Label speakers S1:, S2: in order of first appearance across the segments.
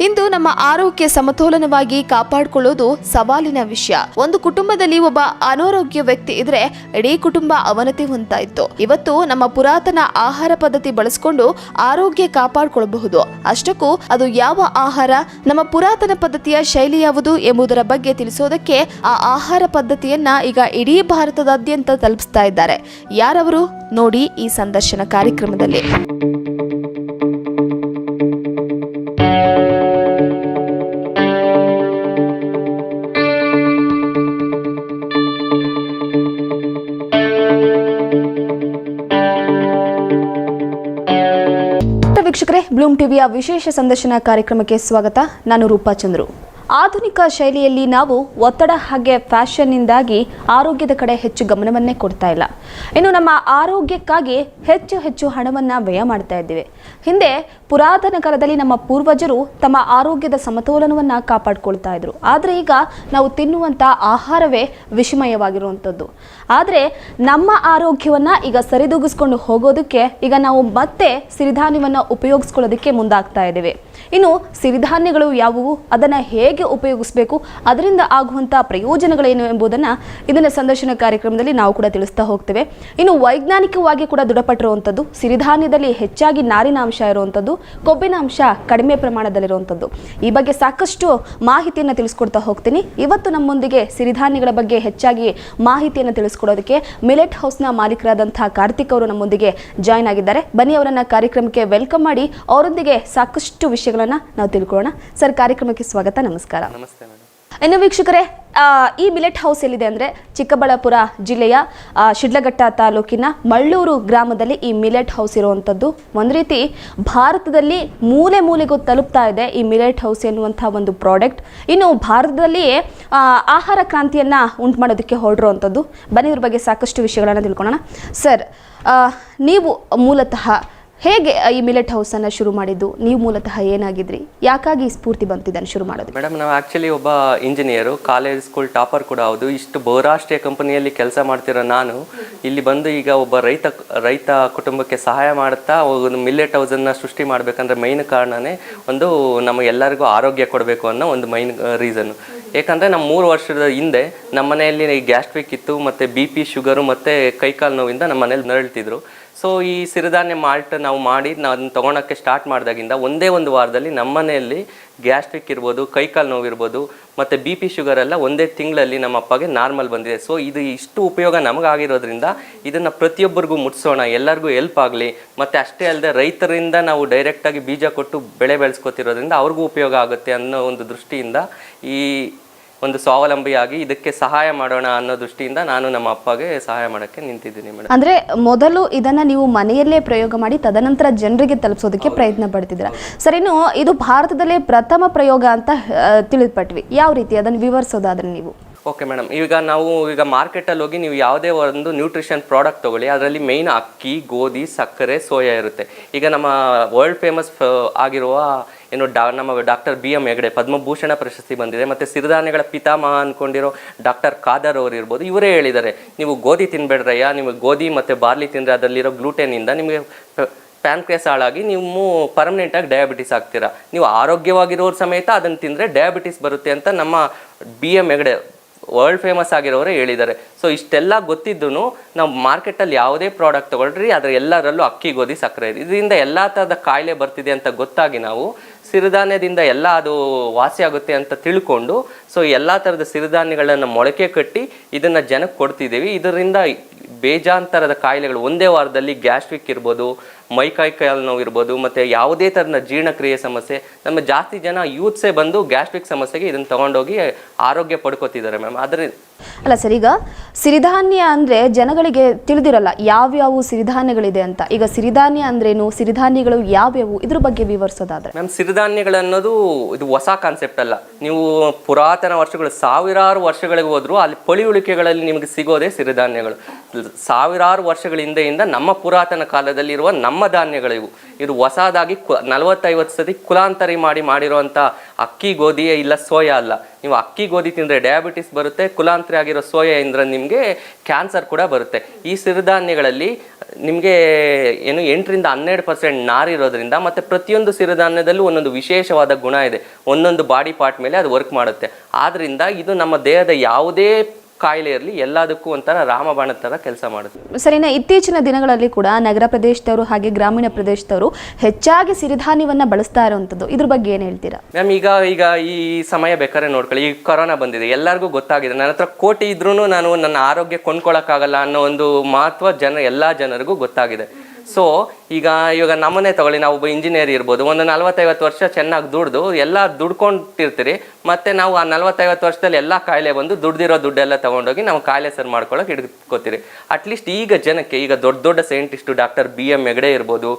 S1: ಇಂದು ನಮ್ಮ ಆರೋಗ್ಯ ಸಮತೋಲನವಾಗಿ ಕಾಪಾಡಿಕೊಳ್ಳೋದು ಸವಾಲಿನ ವಿಷಯ. ಒಂದು ಕುಟುಂಬದಲ್ಲಿ ಒಬ್ಬ ಅನಾರೋಗ್ಯ ವ್ಯಕ್ತಿ ಇದ್ರೆ ಇಡೀ ಕುಟುಂಬ ಅವನತಿ ಹೊಂದಾಯಿತು. ಇವತ್ತು ನಮ್ಮ ಪುರಾತನ ಆಹಾರ ಪದ್ಧತಿ ಬಳಸಿಕೊಂಡು ಆರೋಗ್ಯ ಕಾಪಾಡಿಕೊಳ್ಳಬಹುದು. ಅಷ್ಟಕ್ಕೂ ಅದು ಯಾವ ಆಹಾರ, ನಮ್ಮ ಪುರಾತನ ಪದ್ಧತಿಯ ಶೈಲಿ ಯಾವುದು ಎಂಬುದರ ಬಗ್ಗೆ ತಿಳಿಸೋದಕ್ಕೆ ಆ ಆಹಾರ ಪದ್ಧತಿಯನ್ನ ಈಗ ಇಡೀ ಭಾರತದಾದ್ಯಂತ ತಲುಪಿಸ್ತಾ ಇದ್ದಾರೆ. ಯಾರವರು ನೋಡಿ ಈ ಸಂದರ್ಶನ ಕಾರ್ಯಕ್ರಮದಲ್ಲಿ. ವೀಕ್ಷಕರೇ, ಬ್ಲೂಮ್ ಟಿವಿಯ ವಿಶೇಷ ಸಂದರ್ಶನ ಕಾರ್ಯಕ್ರಮಕ್ಕೆ ಸ್ವಾಗತ. ನಾನು ರೂಪಾ ಚಂದ್ರು. ಆಧುನಿಕ ಶೈಲಿಯಲ್ಲಿ ನಾವು ಒತ್ತಡ ಹಾಗೆ ಫ್ಯಾಷನ್ನಿಂದಾಗಿ ಆರೋಗ್ಯದ ಕಡೆ ಹೆಚ್ಚು ಗಮನವನ್ನೇ ಕೊಡ್ತಾ ಇಲ್ಲ. ಇನ್ನು ನಮ್ಮ ಆರೋಗ್ಯಕ್ಕಾಗಿ ಹೆಚ್ಚು ಹಣವನ್ನು ವ್ಯಯ ಮಾಡ್ತಾ ಇದ್ದೀವಿ. ಹಿಂದೆ ಪುರಾತನ ಕಾಲದಲ್ಲಿ ನಮ್ಮ ಪೂರ್ವಜರು ತಮ್ಮ ಆರೋಗ್ಯದ ಸಮತೋಲನವನ್ನು ಕಾಪಾಡ್ಕೊಳ್ತಾ ಇದ್ರು. ಆದರೆ ಈಗ ನಾವು ತಿನ್ನುವಂಥ ಆಹಾರವೇ ವಿಷಮಯವಾಗಿರುವಂಥದ್ದು. ಆದರೆ ನಮ್ಮ ಆರೋಗ್ಯವನ್ನು ಈಗ ಸರಿದೂಗಿಸ್ಕೊಂಡು ಹೋಗೋದಕ್ಕೆ ಈಗ ನಾವು ಮತ್ತೆ ಸಿರಿಧಾನ್ಯವನ್ನು ಉಪಯೋಗಿಸ್ಕೊಳ್ಳೋದಕ್ಕೆ ಮುಂದಾಗ್ತಾ ಇದ್ದೇವೆ. ಇನ್ನು ಸಿರಿಧಾನ್ಯಗಳು ಯಾವುವು, ಅದನ್ನು ಹೇಗೆ ಉಪಯೋಗಿಸಬೇಕು, ಅದರಿಂದ ಆಗುವಂಥ ಪ್ರಯೋಜನಗಳೇನು ಎಂಬುದನ್ನು ಇದನ್ನ ಸಂದರ್ಶನ ಕಾರ್ಯಕ್ರಮದಲ್ಲಿ ನಾವು ಕೂಡ ತಿಳಿಸ್ತಾ ಹೋಗ್ತೇವೆ. ಇನ್ನು ವೈಜ್ಞಾನಿಕವಾಗಿ ಕೂಡ ದೃಢಪಟ್ಟಿರುವಂಥದ್ದು ಸಿರಿಧಾನ್ಯದಲ್ಲಿ ಹೆಚ್ಚಾಗಿ ನಾರಿನಾಂಶ ಇರುವಂಥದ್ದು, ಕೊಬ್ಬಿನ ಅಂಶ ಕಡಿಮೆ ಪ್ರಮಾಣದಲ್ಲಿರುವಂಥದ್ದು. ಈ ಬಗ್ಗೆ ಸಾಕಷ್ಟು ಮಾಹಿತಿಯನ್ನು ತಿಳಿಸ್ಕೊಡ್ತಾ ಹೋಗ್ತೀನಿ. ಇವತ್ತು ನಮ್ಮೊಂದಿಗೆ ಸಿರಿಧಾನ್ಯಗಳ ಬಗ್ಗೆ ಹೆಚ್ಚಾಗಿ ಮಾಹಿತಿಯನ್ನು ತಿಳಿಸ್ಕೊಡೋದಕ್ಕೆ ಮಿಲೆಟ್ ಹೌಸ್ನ ಮಾಲೀಕರಾದಂತಹ ಕಾರ್ತಿಕ್ ಅವರು ನಮ್ಮೊಂದಿಗೆ ಜಾಯ್ನ್ ಆಗಿದ್ದಾರೆ. ಬನ್ನಿ ಅವರನ್ನ ಕಾರ್ಯಕ್ರಮಕ್ಕೆ ವೆಲ್ಕಮ್ ಮಾಡಿ ಅವರೊಂದಿಗೆ ಸಾಕಷ್ಟು ವಿಷಯಗಳನ್ನು ನಾವು ತಿಳ್ಕೊಳ್ಳೋಣ. ಸರ್, ಕಾರ್ಯಕ್ರಮಕ್ಕೆ ಸ್ವಾಗತ. ನಮಸ್ಕಾರ.
S2: ನಮಸ್ತೆ ಮೇಡಮ್.
S1: ಇನ್ನು ವೀಕ್ಷಕರೇ, ಈ ಮಿಲೆಟ್ ಹೌಸ್ ಎಲ್ಲಿದೆ ಅಂದರೆ ಚಿಕ್ಕಬಳ್ಳಾಪುರ ಜಿಲ್ಲೆಯ ಶಿಡ್ಲಘಟ್ಟ ತಾಲೂಕಿನ ಮಳ್ಳೂರು ಗ್ರಾಮದಲ್ಲಿ ಈ ಮಿಲೆಟ್ ಹೌಸ್ ಇರುವಂಥದ್ದು. ಒಂದು ರೀತಿ ಭಾರತದಲ್ಲಿ ಮೂಲೆ ಮೂಲೆಗೂ ತಲುಪ್ತಾ ಇದೆ ಈ ಮಿಲೆಟ್ ಹೌಸ್ ಎನ್ನುವಂಥ ಒಂದು ಪ್ರಾಡಕ್ಟ್. ಇನ್ನು ಭಾರತದಲ್ಲಿಯೇ ಆಹಾರ ಕ್ರಾಂತಿಯನ್ನು ಉಂಟು ಮಾಡೋದಕ್ಕೆ ಹೊರಡಿರುವಂಥದ್ದು. ಬನ್ನಿ ಇದ್ರ ಬಗ್ಗೆ ಸಾಕಷ್ಟು ವಿಷಯಗಳನ್ನು ತಿಳ್ಕೊಳ್ಳೋಣ. ಸರ್, ನೀವು ಮೂಲತಃ ಹೇಗೆ ಈ ಮಿಲೆಟ್ ಹೌಸನ್ನು ಶುರು ಮಾಡಿದ್ದು? ನೀವು ಮೂಲತಃ ಏನಾಗಿದ್ರಿ, ಯಾಕಾಗಿ ಸ್ಫೂರ್ತಿ ಬಂತಿದ್ದನ್ನು ಶುರು ಮಾಡೋದು?
S2: ಮೇಡಮ್, ನಾವು ಆ್ಯಕ್ಚುಲಿ ಒಬ್ಬ ಇಂಜಿನಿಯರು, ಕಾಲೇಜ್ ಸ್ಕೂಲ್ ಟಾಪರ್ ಕೂಡ ಹೌದು. ಇಷ್ಟು ಬಹುರಾಷ್ಟ್ರೀಯ ಕಂಪನಿಯಲ್ಲಿ ಕೆಲಸ ಮಾಡ್ತಿರೋ ನಾನು ಇಲ್ಲಿ ಬಂದು ಈಗ ಒಬ್ಬ ರೈತ ಕುಟುಂಬಕ್ಕೆ ಸಹಾಯ ಮಾಡುತ್ತಾ ಒಂದು ಮಿಲೆಟ್ ಹೌಸನ್ನು ಸೃಷ್ಟಿ ಮಾಡಬೇಕಂದ್ರೆ ಮೈನ್ ಕಾರಣನೇ ಒಂದು ನಮಗೆಲ್ಲರಿಗೂ ಆರೋಗ್ಯ ಕೊಡಬೇಕು ಅನ್ನೋ ಒಂದು ಮೈನ್ ರೀಸನ್ನು. ಏಕೆಂದರೆ ನಮ್ಮ 3 ವರ್ಷದ ಹಿಂದೆ ನಮ್ಮ ಮನೆಯಲ್ಲಿ ಗ್ಯಾಸ್ಟ್ರಿಕ್ ಇತ್ತು, ಮತ್ತು BP, ಶುಗರು ಮತ್ತು ಕೈಕಾಲು ನೋವಿಂದ ನಮ್ಮ ಮನೇಲಿ ನರಳ್ತಿದ್ರು. ಸೊ ಈ ಸಿರಿಧಾನ್ಯ ಮಾಲ್ಟ್ ನಾವು ಮಾಡಿ ಅದನ್ನು ತೊಗೊಳಕ್ಕೆ ಸ್ಟಾರ್ಟ್ ಮಾಡಿದಾಗಿಂದ ಒಂದೇ ಒಂದು ವಾರದಲ್ಲಿ ನಮ್ಮ ಮನೆಯಲ್ಲಿ ಗ್ಯಾಸ್ಟ್ರಿಕ್ ಇರ್ಬೋದು, ಕೈಕಾಲು ನೋವು ಇರ್ಬೋದು, ಮತ್ತು BP, ಶುಗರ್ ಎಲ್ಲ ಒಂದೇ ತಿಂಗಳಲ್ಲಿ ನಮ್ಮ ಅಪ್ಪಗೆ ನಾರ್ಮಲ್ ಬಂದಿದೆ. ಸೊ ಇದು ಇಷ್ಟು ಉಪಯೋಗ ನಮಗಾಗಿರೋದ್ರಿಂದ ಇದನ್ನು ಪ್ರತಿಯೊಬ್ಬರಿಗೂ ಮುಟ್ಸೋಣ, ಎಲ್ಲರಿಗೂ ಹೆಲ್ಪ್ ಆಗಲಿ. ಮತ್ತು ಅಷ್ಟೇ ಅಲ್ಲದೆ ರೈತರಿಂದ ನಾವು ಡೈರೆಕ್ಟಾಗಿ ಬೀಜ ಕೊಟ್ಟು ಬೆಳೆ ಬೆಳೆಸ್ಕೊತಿರೋದ್ರಿಂದ ಅವ್ರಿಗೂ ಉಪಯೋಗ ಆಗುತ್ತೆ ಅನ್ನೋ ಒಂದು ದೃಷ್ಟಿಯಿಂದ ಈ ಒಂದು ಸ್ವಾವಲಂಬಿಯಾಗಿ ಇದಕ್ಕೆ ಸಹಾಯ ಮಾಡೋಣ ಅನ್ನೋ ದೃಷ್ಟಿಯಿಂದ ನಾನು ನಮ್ಮ ಅಪ್ಪಗೆ ಸಹಾಯ ಮಾಡೋಕ್ಕೆ ನಿಂತಿದ್ದೀನಿ ಮೇಡಮ್.
S1: ಅಂದರೆ ಮೊದಲು ಇದನ್ನು ನೀವು ಮನೆಯಲ್ಲೇ ಪ್ರಯೋಗ ಮಾಡಿ ತದನಂತರ ಜನರಿಗೆ ತಲುಪಿಸೋದಕ್ಕೆ ಪ್ರಯತ್ನ ಪಡ್ತಿದ್ದೀರಾ. ಸರ್, ಇನ್ನು ಇದು ಭಾರತದಲ್ಲೇ ಪ್ರಥಮ ಪ್ರಯೋಗ ಅಂತ ತಿಳಿದ್ಪಟ್ವಿ. ಯಾವ ರೀತಿ ಅದನ್ನು ವಿವರಿಸೋದಾದ್ರೆ ನೀವು?
S2: ಓಕೆ ಮೇಡಮ್, ನಾವು ಮಾರ್ಕೆಟಲ್ಲಿ ಹೋಗಿ ನೀವು ಯಾವುದೇ ಒಂದು ನ್ಯೂಟ್ರಿಷನ್ ಪ್ರಾಡಕ್ಟ್ ತೊಗೊಳ್ಳಿ, ಅದರಲ್ಲಿ ಮೇಯ್ನ್ ಅಕ್ಕಿ, ಗೋಧಿ, ಸಕ್ಕರೆ, ಸೋಯಾ ಇರುತ್ತೆ. ಈಗ ನಮ್ಮ ವರ್ಲ್ಡ್ ಫೇಮಸ್ ಆಗಿರುವ ನಮ್ಮ ಡಾಕ್ಟರ್ BM ಹೆಗ್ಡೆ ಪದ್ಮಭೂಷಣ ಪ್ರಶಸ್ತಿ ಬಂದಿದೆ, ಮತ್ತು ಸಿರಿಧಾನ್ಯಗಳ ಪಿತಾಮಹ ಅಂದ್ಕೊಂಡಿರೋ ಡಾಕ್ಟರ್ ಖಾದರ್ ಅವರು ಇರ್ಬೋದು. ಇವರೇ ಹೇಳಿದ್ದಾರೆ, ನೀವು ಗೋಧಿ ತಿನ್ಬೇಡ್ರಯ್ಯ, ನೀವು ಗೋಧಿ ಮತ್ತು ಬಾರ್ಲಿ ತಿಂದರೆ ಅದರಲ್ಲಿರೋ ಗ್ಲೂಟೆನಿಂದ ನಿಮಗೆ ಪ್ಯಾನ್ಕ್ರಿಯಾಸ್ ಹಾಳಾಗಿ ನೀವು ಪರ್ಮನೆಂಟಾಗಿ ಡಯಾಬಿಟಿಸ್ ಆಗ್ತೀರಾ. ನೀವು ಆರೋಗ್ಯವಾಗಿರೋರು ಸಮೇತ ಅದನ್ನು ತಿಂದರೆ ಡಯಾಬಿಟಿಸ್ ಬರುತ್ತೆ ಅಂತ ನಮ್ಮ BM ಹೆಗ್ಡೆ ವರ್ಲ್ಡ್ ಫೇಮಸ್ ಆಗಿರೋರೇ ಹೇಳಿದ್ದಾರೆ. ಸೊ ಇಷ್ಟೆಲ್ಲ ಗೊತ್ತಿದ್ದು ನಾವು ಮಾರ್ಕೆಟಲ್ಲಿ ಯಾವುದೇ ಪ್ರಾಡಕ್ಟ್ ತೊಗೊಳ್ರಿ ಅದರ ಎಲ್ಲರಲ್ಲೂ ಅಕ್ಕಿ, ಗೋಧಿ, ಸಕ್ಕರೆ ಇದೆ. ಇದರಿಂದ ಎಲ್ಲ ಥರದ ಕಾಯಿಲೆ ಬರ್ತಿದೆ ಅಂತ ಗೊತ್ತಾಗಿ ನಾವು ಸಿರಿಧಾನ್ಯದಿಂದ ಎಲ್ಲ ಅದು ವಾಸಿ ಆಗುತ್ತೆ ಅಂತ ತಿಳ್ಕೊಂಡು ಸೊ ಎಲ್ಲ ಥರದ ಸಿರಿಧಾನ್ಯಗಳನ್ನು ಮೊಳಕೆ ಕಟ್ಟಿ ಇದನ್ನು ಜನಕ್ಕೆ ಕೊಡ್ತಿದ್ದೀವಿ. ಇದರಿಂದ ಬೇಜಾಂತರದ ಕಾಯಿಲೆಗಳು ಒಂದೇ ವಾರದಲ್ಲಿ ಗ್ಯಾಸ್ಟ್ರಿಕ್ ಇರ್ಬೋದು, ಕೈಕಾಲು ನೋವು ಇರ್ಬೋದು, ಮತ್ತು ಯಾವುದೇ ಥರದ ಜೀರ್ಣಕ್ರಿಯೆ ಸಮಸ್ಯೆ, ನಮ್ಮ ಜಾಸ್ತಿ ಜನ ಯೂತ್ಸೇ ಬಂದು ಗ್ಯಾಸ್ಟ್ರಿಕ್ ಸಮಸ್ಯೆಗೆ ಇದನ್ನು ತೊಗೊಂಡೋಗಿ ಆರೋಗ್ಯ ಪಡ್ಕೋತಿದ್ದಾರೆ ಮ್ಯಾಮ್.
S1: ಅಲ್ಲ ಸರ್, ಈಗ ಸಿರಿಧಾನ್ಯ ಅಂದರೆ ಜನಗಳಿಗೆ ತಿಳಿದಿರಲ್ಲ ಯಾವ್ಯಾವ ಸಿರಿಧಾನ್ಯಗಳಿದೆ ಅಂತ. ಈಗ ಸಿರಿಧಾನ್ಯ ಅಂದ್ರೇನು, ಸಿರಿಧಾನ್ಯಗಳು ಯಾವ್ಯಾವು, ಇದ್ರ ಬಗ್ಗೆ ವಿವರಿಸೋದಾದ್ರೆ?
S2: ಮ್ಯಾಮ್, ಸಿರಿಧಾನ್ಯಗಳು ಅನ್ನೋದು ಇದು ಹೊಸ ಕಾನ್ಸೆಪ್ಟ್ ಅಲ್ಲ. ನೀವು ಪುರಾತನ ವರ್ಷಗಳು, ಸಾವಿರಾರು ವರ್ಷಗಳಿಗೆ ಹೋದ್ರು ಅಲ್ಲಿ ಪಳಿಯುಳಿಕೆಗಳಲ್ಲಿ ನಿಮಗೆ ಸಿಗೋದೇ ಸಿರಿಧಾನ್ಯಗಳು. ಸಾವಿರಾರು ವರ್ಷಗಳ ಹಿಂದೆಯಿಂದ ನಮ್ಮ ಪುರಾತನ ಕಾಲದಲ್ಲಿರುವ ನಮ್ಮ ಧಾನ್ಯಗಳಿವು. ಇದು ಹೊಸದಾಗಿ 40-50 ಸತಿ ಕುಲಾಂತರಿ ಮಾಡಿರುವಂಥ ಅಕ್ಕಿ ಗೋಧಿಯೇ ಇಲ್ಲ, ಸೋಯಾ ಅಲ್ಲ. ನೀವು ಅಕ್ಕಿ ಗೋಧಿ ತಿಂದರೆ ಡಯಾಬಿಟಿಸ್ ಬರುತ್ತೆ, ಕುಲಾಂತರಿ ಆಗಿರೋ ಸೋಯಾ ಇಂದ್ರೆ ನಿಮಗೆ ಕ್ಯಾನ್ಸರ್ ಕೂಡ ಬರುತ್ತೆ. ಈ ಸಿರಿಧಾನ್ಯಗಳಲ್ಲಿ ನಿಮಗೆ ಏನು 8-12% ನಾರಿರೋದ್ರಿಂದ ಮತ್ತು ಪ್ರತಿಯೊಂದು ಸಿರಿಧಾನ್ಯದಲ್ಲೂ ಒಂದೊಂದು ವಿಶೇಷವಾದ ಗುಣ ಇದೆ, ಒಂದೊಂದು ಬಾಡಿ ಪಾರ್ಟ್ ಮೇಲೆ ಅದು ವರ್ಕ್ ಮಾಡುತ್ತೆ. ಆದ್ದರಿಂದ ಇದು ನಮ್ಮ ದೇಹದ ಯಾವುದೇ ಕಾಯಿಲೆ ಇರಲಿ ಎಲ್ಲದಕ್ಕೂ ಒಂಥರ ರಾಮಬಾಣದ ಥರ ಕೆಲಸ ಮಾಡುತ್ತೆ.
S1: ಸರಿನಾ, ಇತ್ತೀಚಿನ ದಿನಗಳಲ್ಲಿ ಕೂಡ ನಗರ ಪ್ರದೇಶದವರು ಹಾಗೆ ಗ್ರಾಮೀಣ ಪ್ರದೇಶದವರು ಹೆಚ್ಚಾಗಿ ಸಿರಿಧಾನ್ಯವನ್ನು ಬಳಸ್ತಾ ಇರುವಂಥದ್ದು, ಇದ್ರ ಬಗ್ಗೆ ಏನು ಹೇಳ್ತೀರಾ
S2: ಮ್ಯಾಮ್? ಈಗ ಈ ಸಮಯ ಬೇಕಾದ್ರೆ ನೋಡ್ಕೊಳ್ಳಿ, ಈಗ ಕೊರೋನಾ ಬಂದಿದೆ, ಎಲ್ಲರಿಗೂ ಗೊತ್ತಾಗಿದೆ. ನನ್ನ ಹತ್ರ ಕೋಟಿ ಇದ್ರೂ ನಾನು ನನ್ನ ಆರೋಗ್ಯ ಕೊಂಡ್ಕೊಳ್ಳೋಕ್ಕಾಗಲ್ಲ ಅನ್ನೋ ಒಂದು ಮಹತ್ವ ಎಲ್ಲ ಜನರಿಗೂ ಗೊತ್ತಾಗಿದೆ. ಸೊ ಇವಾಗ ನಮ್ಮನ್ನೇ ತಗೊಳ್ಳಿ, ನಾವು ಒಬ್ಬ ಇಂಜಿನಿಯರ್ ಇರ್ಬೋದು, ಒಂದು 40-50 ವರ್ಷ ಚೆನ್ನಾಗಿ ದುಡ್ದು ಎಲ್ಲ ದುಡ್ಕೊಂಡಿರ್ತೀರಿ, ಮತ್ತು ನಾವು ಆ 40-50 ವರ್ಷದಲ್ಲಿ ಎಲ್ಲ ಕಾಯಿಲೆ ಬಂದು ದುಡ್ದಿರೋ ದುಡ್ಡೆಲ್ಲ ತೊಗೊಂಡೋಗಿ ನಾವು ಕಾಯಿಲೆ ಸರ್ ಮಾಡ್ಕೊಳ್ಳೋಕೆ ಹಿಡ್ಕೋತೀರಿ. ಅಟ್ಲೀಸ್ಟ್ ಈಗ ಜನಕ್ಕೆ ಈಗ ದೊಡ್ಡ ಸೈಂಟಿಸ್ಟು ಡಾಕ್ಟರ್ BM ಹೆಗಡೆ ಇರ್ಬೋದು,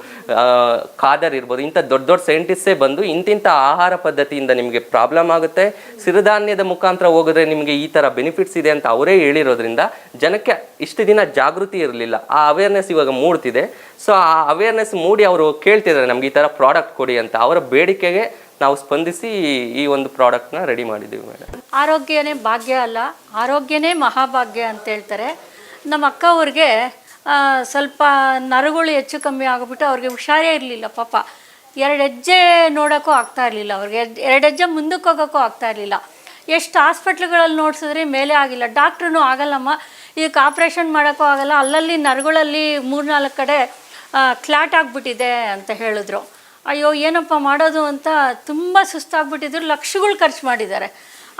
S2: ಖಾದರ್ ಇರ್ಬೋದು, ಇಂಥ ದೊಡ್ಡ ಸೈಂಟಿಸ್ಟೇ ಬಂದು ಇಂತಿಂಥ ಆಹಾರ ಪದ್ಧತಿಯಿಂದ ನಿಮಗೆ ಪ್ರಾಬ್ಲಮ್ ಆಗುತ್ತೆ, ಸಿರಿಧಾನ್ಯದ ಮುಖಾಂತರ ಹೋಗಿದ್ರೆ ನಿಮಗೆ ಈ ಥರ ಬೆನಿಫಿಟ್ಸ್ ಇದೆ ಅಂತ ಅವರೇ ಹೇಳಿರೋದ್ರಿಂದ ಜನಕ್ಕೆ ಇಷ್ಟು ದಿನ ಜಾಗೃತಿ ಇರಲಿಲ್ಲ, ಆ ಅವೇರ್ನೆಸ್ ಇವಾಗ ಮೂಡ್ತಿದೆ. ಸೊ ಆ ಅವೇರ್ನೆಸ್ ಮೂಡಿ ಅವರು ಕೇಳ್ತಿದ್ದಾರೆ ನಮ್ಗೆ ಈ ಥರ ಪ್ರಾಡಕ್ಟ್ ಕೊಡಿ ಅಂತ. ಅವರ ಬೇಡಿಕೆಗೆ ನಾವು ಸ್ಪಂದಿಸಿ ಈ ಒಂದು ಪ್ರಾಡಕ್ಟ್ನ ರೆಡಿ ಮಾಡಿದ್ದೀವಿ ಮೇಡಮ್.
S3: ಆರೋಗ್ಯನೇ ಭಾಗ್ಯ ಅಲ್ಲ, ಆರೋಗ್ಯನೇ ಮಹಾಭಾಗ್ಯ ಅಂತ ಹೇಳ್ತಾರೆ. ನಮ್ಮ ಅಕ್ಕ ಅವ್ರಿಗೆ ಸ್ವಲ್ಪ ನರಗಳು ಹೆಚ್ಚು ಕಮ್ಮಿ ಆಗಿಬಿಟ್ಟು ಅವ್ರಿಗೆ ಹುಷಾರೇ ಇರಲಿಲ್ಲ ಪಾಪ. 2 ಹೆಜ್ಜೆ ನೋಡೋಕ್ಕೂ ಆಗ್ತಾ ಇರಲಿಲ್ಲ ಅವ್ರಿಗೆ, 2 ಹೆಜ್ಜೆ ಮುಂದಕ್ಕೆ ಹೋಗೋಕ್ಕೂ ಆಗ್ತಾ ಇರಲಿಲ್ಲ. ಎಷ್ಟು ಹಾಸ್ಪಿಟ್ಲ್ಗಳಲ್ಲಿ ನೋಡ್ಸಿದ್ರೆ ಮೇಲೆ ಆಗಿಲ್ಲ. ಡಾಕ್ಟ್ರೂ ಆಗಲ್ಲಮ್ಮ, ಇದಕ್ಕೆ ಆಪ್ರೇಷನ್ ಮಾಡೋಕ್ಕೂ ಆಗಲ್ಲ, ಅಲ್ಲಲ್ಲಿ ನರಗಳಲ್ಲಿ 3-4 ಕಡೆ ಕ್ಲಾಟ್ ಆಗಿಬಿಟ್ಟಿದೆ ಅಂತ ಹೇಳಿದ್ರು. ಅಯ್ಯೋ ಏನಪ್ಪ ಮಾಡೋದು ಅಂತ ತುಂಬ ಸುಸ್ತಾಗ್ಬಿಟ್ಟಿದ್ರು, ಲಕ್ಷಗಳು ಖರ್ಚು ಮಾಡಿದ್ದಾರೆ.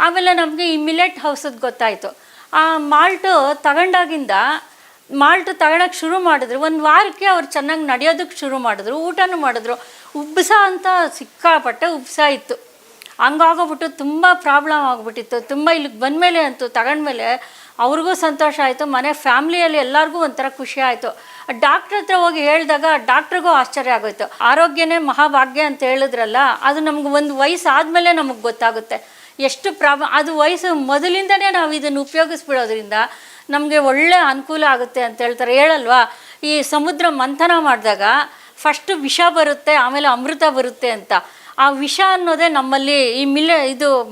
S3: ಆಮೇಲೆ ನಮಗೆ ಈ ಮಿಲೆಟ್ ಹೌಸದ್ದು ಗೊತ್ತಾಯಿತು. ಆ ಮಾಲ್ಟು ತಗೊಳಕ್ಕೆ ಶುರು ಮಾಡಿದ್ರು. 1 ವಾರಕ್ಕೆ ಅವ್ರು ಚೆನ್ನಾಗಿ ನಡೆಯೋದಕ್ಕೆ ಶುರು ಮಾಡಿದ್ರು, ಊಟನೂ ಮಾಡಿದ್ರು. ಉಬ್ಸ ಅಂತ ಸಿಕ್ಕಾಪಟ್ಟೆ ಉಬ್ಸ ಇತ್ತು, ಹಂಗಾಗೋಗ್ಬಿಟ್ಟು ತುಂಬ ಪ್ರಾಬ್ಲಮ್ ಆಗಿಬಿಟ್ಟಿತ್ತು. ತುಂಬ ಇಲ್ಲಿಗೆ ಬಂದಮೇಲೆ ಅಂತೂ ತಗೊಂಡ್ಮೇಲೆ ಅವ್ರಿಗೂ ಸಂತೋಷ ಆಯಿತು, ಮನೆ ಫ್ಯಾಮ್ಲಿಯಲ್ಲಿ ಎಲ್ಲರಿಗೂ ಒಂಥರ ಖುಷಿ ಆಯಿತು. ಡಾಕ್ಟ್ರ್ ಹತ್ರ ಹೋಗಿ ಹೇಳಿದಾಗ ಡಾಕ್ಟ್ರಿಗೂ ಆಶ್ಚರ್ಯ ಆಗೋಯ್ತು. ಆರೋಗ್ಯನೇ ಮಹಾಭಾಗ್ಯ ಅಂತ ಹೇಳಿದ್ರಲ್ಲ, ಅದು ನಮ್ಗೆ ಒಂದು ವಯಸ್ಸು ಆದಮೇಲೆ ನಮಗೆ ಗೊತ್ತಾಗುತ್ತೆ ಎಷ್ಟು ಅದು ವಯಸ್ಸು ಮೊದಲಿಂದನೇ ನಾವು ಇದನ್ನು ಉಪಯೋಗಿಸ್ಬಿಡೋದ್ರಿಂದ ನಮಗೆ ಒಳ್ಳೆ ಅನುಕೂಲ ಆಗುತ್ತೆ ಅಂತ ಹೇಳ್ತಾರೆ. ಹೇಳಲ್ವಾ, ಈ ಸಮುದ್ರ ಮಂಥನ ಮಾಡಿದಾಗ ಫಸ್ಟು ವಿಷ ಬರುತ್ತೆ, ಆಮೇಲೆ ಅಮೃತ ಬರುತ್ತೆ ಅಂತ. ಆ ವಿಷ ಅನ್ನೋದೇ ನಮ್ಮಲ್ಲಿ ಈ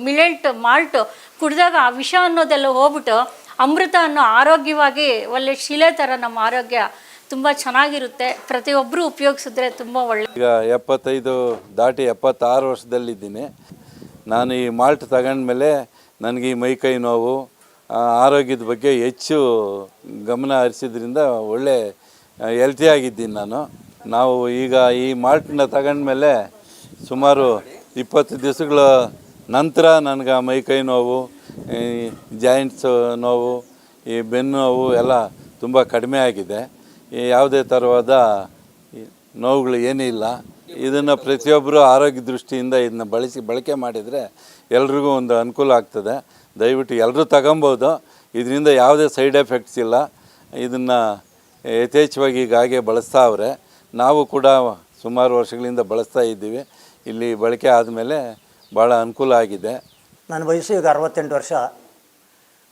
S3: ಮಿಲೆಟ್ ಮಾಲ್ಟು ಕುಡಿದಾಗ ಆ ವಿಷ ಅನ್ನೋದೆಲ್ಲ ಹೋಗ್ಬಿಟ್ಟು ಅಮೃತ ಅನ್ನೋ ಆರೋಗ್ಯವಾಗಿ ಒಳ್ಳೆ ಶಿಲೆ ಥರ ನಮ್ಮ ಆರೋಗ್ಯ ತುಂಬ ಚೆನ್ನಾಗಿರುತ್ತೆ. ಪ್ರತಿಯೊಬ್ಬರು ಉಪಯೋಗಿಸಿದ್ರೆ ತುಂಬ ಒಳ್ಳೆ.
S4: ಈಗ 75 ದಾಟಿ 76 ವರ್ಷದಲ್ಲಿದ್ದೀನಿ. ನಾನು ಈ ಮಾಲ್ಟ್ ತಗೊಂಡ್ಮೇಲೆ ನನಗೆ ಈ ಮೈಕೈ ನೋವು, ಆರೋಗ್ಯದ ಬಗ್ಗೆ ಹೆಚ್ಚು ಗಮನ ಹರಿಸಿದ್ರಿಂದ ಒಳ್ಳೆ ಹೆಲ್ತಿಯಾಗಿದ್ದೀನಿ ನಾವು ಈಗ ಈ ಮಾಲ್ಟನ್ನ ತಗೊಂಡ್ಮೇಲೆ ಸುಮಾರು 20 ದಿವಸಗಳ ನಂತರ ನನಗೆ ಮೈಕೈ ನೋವು, ಜಾಯಿಂಟ್ಸ್ ನೋವು, ಈ ಬೆನ್ನು ನೋವು ಎಲ್ಲ ತುಂಬ ಕಡಿಮೆ ಆಗಿದೆ. ಯಾವುದೇ ಥರವಾದ ನೋವುಗಳು ಏನೂ ಇಲ್ಲ. ಇದನ್ನು ಪ್ರತಿಯೊಬ್ಬರು ಆರೋಗ್ಯ ದೃಷ್ಟಿಯಿಂದ ಇದನ್ನ ಬಳಕೆ ಮಾಡಿದರೆ ಎಲ್ರಿಗೂ ಒಂದು ಅನುಕೂಲ ಆಗ್ತದೆ. ದಯವಿಟ್ಟು ಎಲ್ಲರೂ ತಗೊಬೋದು, ಇದರಿಂದ ಯಾವುದೇ ಸೈಡ್ ಎಫೆಕ್ಟ್ಸ್ ಇಲ್ಲ. ಇದನ್ನು ಯಥೇಚ್ಛವಾಗಿ ಈಗ ಹಾಗೆ ಬಳಸ್ತಾವ್ರೆ. ನಾವು ಕೂಡ ಸುಮಾರು ವರ್ಷಗಳಿಂದ ಬಳಸ್ತಾ ಇದ್ದೀವಿ. ಇಲ್ಲಿ ಬಳಕೆ ಆದಮೇಲೆ ಭಾಳ ಅನುಕೂಲ ಆಗಿದೆ.
S5: ನನ್ನ ವಯಸ್ಸು ಈಗ 68 ವರ್ಷ.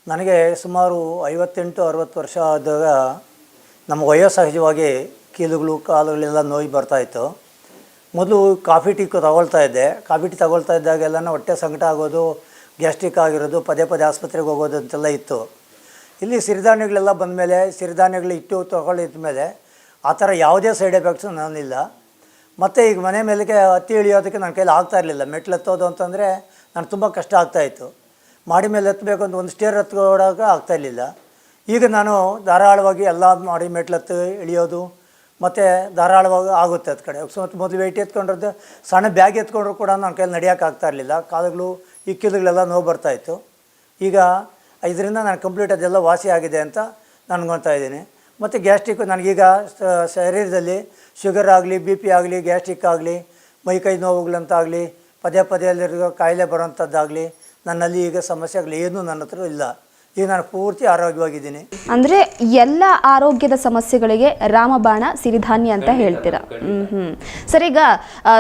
S5: ನನಗೆ ಸುಮಾರು 58-60 ವರ್ಷ ಆದಾಗ ನಮ್ಮ ವಯೋಸಹಜವಾಗಿ ಕೀಲುಗಳು ಕಾಲುಗಳೆಲ್ಲ ನೋವು ಬರ್ತಾಯಿತ್ತು. ಮೊದಲು ಕಾಫಿ ಟೀ ತಗೊಳ್ತಾ ಇದ್ದೆ. ಕಾಫಿ ಟೀ ತಗೊಳ್ತಾ ಇದ್ದಾಗೆಲ್ಲ ಹೊಟ್ಟೆ ಸಂಕಟ ಆಗೋದು, ಗ್ಯಾಸ್ಟ್ರಿಕ್ ಆಗಿರೋದು, ಪದೇ ಆಸ್ಪತ್ರೆಗೆ ಹೋಗೋದು ಅಂತೆಲ್ಲ ಇತ್ತು. ಇಲ್ಲಿ ಸಿರಿಧಾನ್ಯಗಳೆಲ್ಲ ಬಂದಮೇಲೆ, ಸಿರಿಧಾನ್ಯಗಳು ಇಟ್ಟು ತೊಗೊಳ್ಳಿದ್ಮೇಲೆ ಆ ಥರ ಯಾವುದೇ ಸೈಡ್ ಎಫೆಕ್ಟ್ಸು ನಾನಿಲ್ಲ. ಮತ್ತು ಈಗ ಮನೆ ಮೇಲೆಗೆ ಹತ್ತಿ ಇಳಿಯೋದಕ್ಕೆ ನನ್ನ ಕೈಲಿ ಆಗ್ತಾ ಇರಲಿಲ್ಲ. ಮೆಟ್ಲು ಹತ್ತೋದು ಅಂತಂದರೆ ನಾನು ತುಂಬ ಕಷ್ಟ ಆಗ್ತಾಯಿತ್ತು. ಮಾಡಿ ಮೇಲೆ ಹತ್ತಬೇಕು ಅಂತ ಒಂದು ಸ್ಟೇರ್ ಹತ್ಕೊಡೋಕೆ ಆಗ್ತಾಯಿರಲಿಲ್ಲ. ಈಗ ನಾನು ಧಾರಾಳವಾಗಿ ಎಲ್ಲ ಮಾಡಿ ಮೆಟ್ಲತ್ತು ಇಳಿಯೋದು ಮತ್ತು ಧಾರಾಳವಾಗಿ ಆಗುತ್ತೆ. ಅದು ಕಡೆ ಮೊದಲು ವೆಯ್ಟ್ ಎತ್ಕೊಂಡಿರೋದು, ಸಣ್ಣ ಬ್ಯಾಗ್ ಎತ್ಕೊಂಡ್ರು ಕೂಡ ನನ್ನ ಕೈಯಲ್ಲಿ ನಡೆಯೋಕ್ಕಾಗ್ತಾ ಇರಲಿಲ್ಲ. ಕಾಲುಗಳು ಇಕ್ಕಿದುಗಳೆಲ್ಲ ನೋವು ಬರ್ತಾಯಿತ್ತು. ಈಗ ಇದರಿಂದ ನಾನು ಕಂಪ್ಲೀಟ್ ಅದೆಲ್ಲ ವಾಸಿ ಆಗಿದೆ ಅಂತ ನಾನು ಅನ್ಕೊತಾ ಇದ್ದೀನಿ. ಮತ್ತು ಗ್ಯಾಸ್ಟ್ರಿಕ್ ನನಗೀಗ ಶರೀರದಲ್ಲಿ ಶುಗರ್ ಆಗಲಿ, BP ಆಗಲಿ, ಗ್ಯಾಸ್ಟ್ರಿಕ್ ಆಗಲಿ, ಮೈಕೈ ನೋವುಗಳಂತಾಗಲಿ, ಪದೇ ಅಲ್ಲಿರೋ ಕಾಯಿಲೆ ಬರೋಂಥದ್ದಾಗಲಿ ನನ್ನಲ್ಲಿ ಈಗ ಸಮಸ್ಯೆಗಳು ಏನೂ ನನ್ನ ಹತ್ರ ಇಲ್ಲ. ಈಗ ನಾನು ಪೂರ್ತಿ ಆರೋಗ್ಯವಾಗಿದ್ದೀನಿ.
S1: ಅಂದ್ರೆ ಎಲ್ಲ ಆರೋಗ್ಯದ ಸಮಸ್ಯೆಗಳಿಗೆ ರಾಮಬಾಣ ಸಿರಿಧಾನ್ಯ ಅಂತ ಹೇಳ್ತೀರಾ. ಸರ್, ಈಗ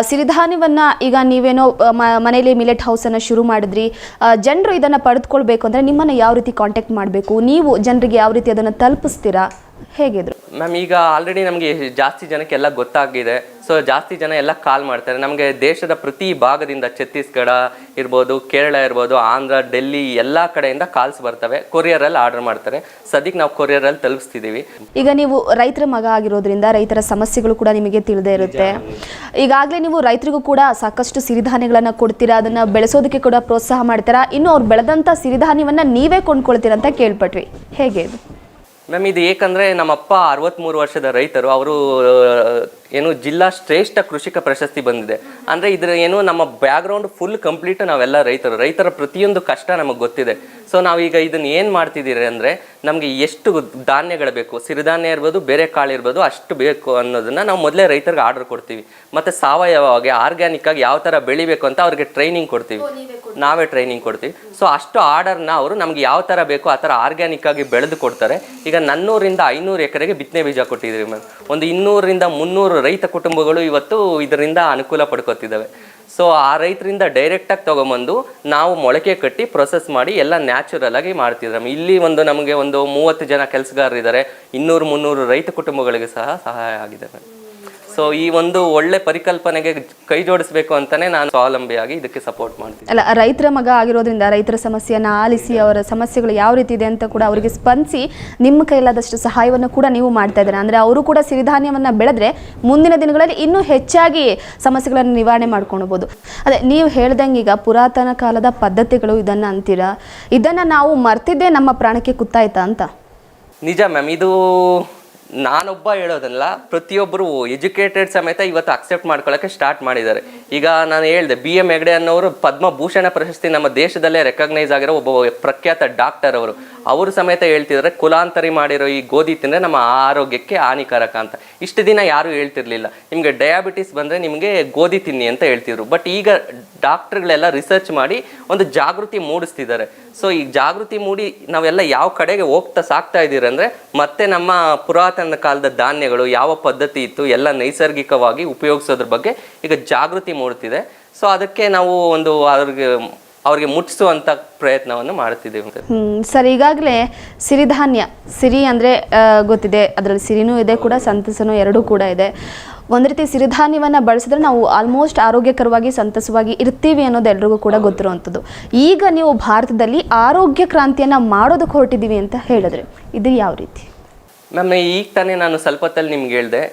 S1: ಸಿರಿಧಾನ್ಯವನ್ನ ಈಗ ನೀವೇನೋ ಮನೆಯಲ್ಲಿ ಮಿಲೆಟ್ ಹೌಸ್ ಅನ್ನ ಶುರು ಮಾಡಿದ್ರಿ. ಜನರು ಇದನ್ನ ಪಡೆದುಕೊಳ್ಬೇಕು ಅಂದ್ರೆ ನಿಮ್ಮನ್ನ ಯಾವ ರೀತಿ ಕಾಂಟ್ಯಾಕ್ಟ್ ಮಾಡಬೇಕು, ನೀವು ಜನರಿಗೆ ಯಾವ ರೀತಿ ಅದನ್ನ ತಲುಪಿಸ್ತೀರಾ, ಹೇಗಿದ್ರು?
S2: ಮ್ಯಾಮ್, ಈಗ ಆಲ್ರೆಡಿ ನಮಗೆ ಜಾಸ್ತಿ ಜನಕ್ಕೆ ಎಲ್ಲ ಗೊತ್ತಾಗಿದೆ. ಸೊ ಜಾಸ್ತಿ ಜನ ಎಲ್ಲ ಕಾಲ್ ಮಾಡ್ತಾರೆ. ನಮಗೆ ದೇಶದ ಪ್ರತಿ ಭಾಗದಿಂದ, ಛತ್ತೀಸ್ಗಢ ಇರ್ಬೋದು, ಕೇರಳ ಇರ್ಬೋದು, ಆಂಧ್ರ, ಡೆಲ್ಲಿ ಎಲ್ಲ ಕಡೆಯಿಂದ ಕಾಲ್ಸ್ ಬರ್ತವೆ. ಕೊರಿಯರಲ್ಲಿ ಆರ್ಡರ್ ಮಾಡ್ತಾರೆ. ಸದ್ಯಕ್ಕೆ ನಾವು ಕೊರಿಯರಲ್ಲಿ ತಲುಪಿಸ್ತಿದ್ದೀವಿ.
S1: ಈಗ ನೀವು ರೈತರ ಮಗ ಆಗಿರೋದ್ರಿಂದ ರೈತರ ಸಮಸ್ಯೆಗಳು ಕೂಡ ನಿಮಗೆ ತಿಳಿದೇ ಇರುತ್ತೆ. ಈಗಾಗಲೇ ನೀವು ರೈತರಿಗೂ ಕೂಡ ಸಾಕಷ್ಟು ಸಿರಿಧಾನ್ಯಗಳನ್ನು ಕೊಡ್ತೀರಾ, ಅದನ್ನು ಬೆಳೆಸೋದಕ್ಕೆ ಕೂಡ ಪ್ರೋತ್ಸಾಹ ಮಾಡ್ತೀರಾ. ಇನ್ನು ಅವ್ರು ಬೆಳೆದಂಥ ಸಿರಿಧಾನ್ಯವನ್ನು ನೀವೇ ಕೊಂಡ್ಕೊಳ್ತೀರಾ ಅಂತ ಕೇಳ್ಪಟ್ವಿ. ಹೇಗೆ ಇದು?
S2: ಮ್ಯಾಮ್, ಇದು ಏಕೆಂದರೆ ನಮ್ಮಪ್ಪ 63 ವರ್ಷದ ರೈತರು. ಅವರು ಏನು ಜಿಲ್ಲಾ ಶ್ರೇಷ್ಠ ಕೃಷಿಕ ಪ್ರಶಸ್ತಿ ಬಂದಿದೆ. ಅಂದರೆ ಇದರ ಏನು ನಮ್ಮ ಬ್ಯಾಕ್ಗ್ರೌಂಡ್ ಫುಲ್ ಕಂಪ್ಲೀಟ್ ನಾವೆಲ್ಲ ರೈತರ ಪ್ರತಿಯೊಂದು ಕಷ್ಟ ನಮಗೆ ಗೊತ್ತಿದೆ. ಸೊ ನಾವೀಗ ಇದನ್ನು ಏನು ಮಾಡ್ತಿದ್ದೀರಿ ಅಂದರೆ, ನಮಗೆ ಎಷ್ಟು ಧಾನ್ಯಗಳು ಬೇಕು, ಸಿರಿಧಾನ್ಯ ಇರ್ಬೋದು, ಬೇರೆ ಕಾಳು ಇರ್ಬೋದು, ಅಷ್ಟು ಬೇಕು ಅನ್ನೋದನ್ನು ನಾವು ಮೊದಲೇ ರೈತರಿಗೆ ಆರ್ಡರ್ ಕೊಡ್ತೀವಿ. ಮತ್ತು ಸಾವಯವವಾಗಿ ಆರ್ಗ್ಯಾನಿಕ್ ಆಗಿ ಯಾವ ಥರ ಬೆಳಿಬೇಕು ಅಂತ ಅವ್ರಿಗೆ ಟ್ರೈನಿಂಗ್ ಕೊಡ್ತೀವಿ, ನಾವೇ ಟ್ರೈನಿಂಗ್ ಕೊಡ್ತೀವಿ. ಸೊ ಅಷ್ಟು ಆರ್ಡರ್ನ ಅವರು ನಮ್ಗೆ ಯಾವ ಥರ ಬೇಕು ಆ ಥರ ಆರ್ಗ್ಯಾನಿಕ್ ಆಗಿ ಬೆಳೆದು ಕೊಡ್ತಾರೆ. ಈಗ 400ರಿಂದ 500 ಎಕರೆಗೆ ಬಿತ್ತನೆ ಬೀಜ ಕೊಟ್ಟಿದ್ದೀವಿ ಮ್ಯಾಮ್. ಒಂದು 200ರಿಂದ 300 ರೈತ ಕುಟುಂಬಗಳು ಇವತ್ತು ಇದರಿಂದ ಅನುಕೂಲ ಪಡ್ಕೊತಿದ್ದಾವೆ. ಸೊ ಆ ರೈತರಿಂದ ಡೈರೆಕ್ಟಾಗಿ ತೊಗೊಂಬಂದು ನಾವು ಮೊಳಕೆ ಕಟ್ಟಿ ಪ್ರೊಸೆಸ್ ಮಾಡಿ ಎಲ್ಲ ನ್ಯಾಚುರಲ್ ಆಗಿ ಮಾಡ್ತಿದ್ದಾರೆ. ಇಲ್ಲಿ ನಮಗೆ ಒಂದು 30 ಜನ ಕೆಲಸಗಾರರಿದ್ದಾರೆ. 200-300 ರೈತ ಕುಟುಂಬಗಳಿಗೆ ಸಹ ಸಹಾಯ ಆಗಿದೆ ಮ್ಯಾಮ್. ಸೊ ಈ ಒಂದು ಒಳ್ಳೆ ಪರಿಕಲ್ಪನೆಗೆ ಕೈ ಜೋಡಿಸಬೇಕು ಅಂತಾನೆ ನಾನು ಸ್ವಾವಲಂಬಿಯಾಗಿ ಇದಕ್ಕೆ ಸಪೋರ್ಟ್ ಮಾಡ್ತೀನಿ.
S1: ಅಲ್ಲ, ರೈತರ ಮಗ ಆಗಿರೋದ್ರಿಂದ ರೈತರ ಸಮಸ್ಯೆಯನ್ನು ಆಲಿಸಿ ಅವರ ಸಮಸ್ಯೆಗಳು ಯಾವ ರೀತಿ ಇದೆ ಅಂತ ಕೂಡ ಅವರಿಗೆ ಸ್ಪಂದಿಸಿ ನಿಮ್ಮ ಕೈಲಾದಷ್ಟು ಸಹಾಯವನ್ನು ಕೂಡ ನೀವು ಮಾಡ್ತಾ ಇದ್ದಾರೆ. ಅಂದರೆ ಅವರು ಕೂಡ ಸಿರಿಧಾನ್ಯವನ್ನು ಬೆಳೆದ್ರೆ ಮುಂದಿನ ದಿನಗಳಲ್ಲಿ ಇನ್ನೂ ಹೆಚ್ಚಾಗಿ ಸಮಸ್ಯೆಗಳನ್ನು ನಿವಾರಣೆ ಮಾಡ್ಕೊಳ್ಬೋದು. ಅದೇ ನೀವು ಹೇಳ್ದಂಗೆ ಈಗ ಪುರಾತನ ಕಾಲದ ಪದ್ಧತಿಗಳು ಇದನ್ನು ಅಂತೀರಾ, ಇದನ್ನು ನಾವು ಮರ್ತಿದ್ದೇ ನಮ್ಮ ಪ್ರಾಣಕ್ಕೆ ಕುತ್ತಾಯ್ತಾ ಅಂತ?
S2: ನಿಜ ಮ್ಯಾಮ್, ಇದು ನಾನೊಬ್ಬ ಹೇಳೋದಲ್ಲ, ಪ್ರತಿಯೊಬ್ಬರು ಎಜುಕೇಟೆಡ್ ಸಮೇತ ಇವತ್ತು ಅಕ್ಸೆಪ್ಟ್ ಮಾಡ್ಕೊಳ್ಳೋಕ್ಕೆ ಸ್ಟಾರ್ಟ್ ಮಾಡಿದ್ದಾರೆ. ಈಗ ನಾನು ಹೇಳಿದೆ, BM ಹೆಗ್ಡೆ ಅನ್ನೋರು ಪದ್ಮಭೂಷಣ ಪ್ರಶಸ್ತಿ ನಮ್ಮ ದೇಶದಲ್ಲೇ ರೆಕಗ್ನೈಸ್ ಆಗಿರೋ ಒಬ್ಬ ಪ್ರಖ್ಯಾತ ಡಾಕ್ಟರ್ ಅವರು ಸಮೇತ ಹೇಳ್ತಿದ್ದಾರೆ, ಕುಲಾಂತರಿ ಮಾಡಿರೋ ಈ ಗೋಧಿ ತಿಂದರೆ ನಮ್ಮ ಆರೋಗ್ಯಕ್ಕೆ ಹಾನಿಕಾರಕ ಅಂತ. ಇಷ್ಟು ದಿನ ಯಾರೂ ಹೇಳ್ತಿರ್ಲಿಲ್ಲ. ನಿಮಗೆ ಡಯಾಬಿಟಿಸ್ ಬಂದರೆ ನಿಮಗೆ ಗೋಧಿ ತಿನ್ನಿ ಅಂತ ಹೇಳ್ತಿದ್ರು. ಬಟ್ ಈಗ ಡಾಕ್ಟರ್ಗಳೆಲ್ಲ ರಿಸರ್ಚ್ ಮಾಡಿ ಒಂದು ಜಾಗೃತಿ ಮೂಡಿಸ್ತಿದ್ದಾರೆ. ಸೊ ಈ ಜಾಗೃತಿ ಮೂಡಿ ನಾವೆಲ್ಲ ಯಾವ ಕಡೆಗೆ ಸಾಕ್ತಾ ಇದ್ದೀರಿ ಅಂದರೆ, ಮತ್ತೆ ನಮ್ಮ ಪುರಾತನ ಕಾಲದ ಧಾನ್ಯಗಳು ಯಾವ ಪದ್ಧತಿ ಇತ್ತು ಎಲ್ಲ ನೈಸರ್ಗಿಕವಾಗಿ ಉಪಯೋಗಿಸೋದ್ರ ಬಗ್ಗೆ ಈಗ ಜಾಗೃತಿ ಮೂಡ್ತಿದೆ. ಸೊ ಅದಕ್ಕೆ ನಾವು ಒಂದು ಅವ್ರಿಗೆ ಮುಟ್ಟಿಸುವಂಥ ಪ್ರಯತ್ನವನ್ನು ಮಾಡ್ತಿದ್ದೀವಿ.
S1: ಸರ್, ಈಗಾಗಲೇ ಸಿರಿಧಾನ್ಯ, ಸಿರಿ ಅಂದರೆ ಗೊತ್ತಿದೆ, ಅದರಲ್ಲಿ ಸಿರಿನೂ ಇದೆ ಕೂಡ ಸಂತಸನೂ ಎರಡೂ ಕೂಡ ಇದೆ. ಒಂದು ರೀತಿ ಸಿರಿಧಾನ್ಯವನ್ನು ಬಳಸಿದ್ರೆ ನಾವು ಆಲ್ಮೋಸ್ಟ್ ಆರೋಗ್ಯಕರವಾಗಿ ಸಂತಸವಾಗಿ ಇರ್ತೀವಿ ಅನ್ನೋದು ಎಲ್ರಿಗೂ ಕೂಡ ಗೊತ್ತಿರುವಂಥದ್ದು. ಈಗ ನೀವು ಭಾರತದಲ್ಲಿ ಆರೋಗ್ಯ ಕ್ರಾಂತಿಯನ್ನು ಮಾಡೋದಕ್ಕೆ ಹೊರಟಿದ್ದೀವಿ ಅಂತ ಹೇಳಿದ್ರೆ ಇದು ಯಾವ ರೀತಿ?
S2: ಮ್ಯಾಮ್, ಈಗ ತಾನೇ ನಾನು ಸ್ವಲ್ಪ ಹೊತ್ತಲ್ಲಿ ನಿಮ್ಗೆ ಹೇಳಿದೆ,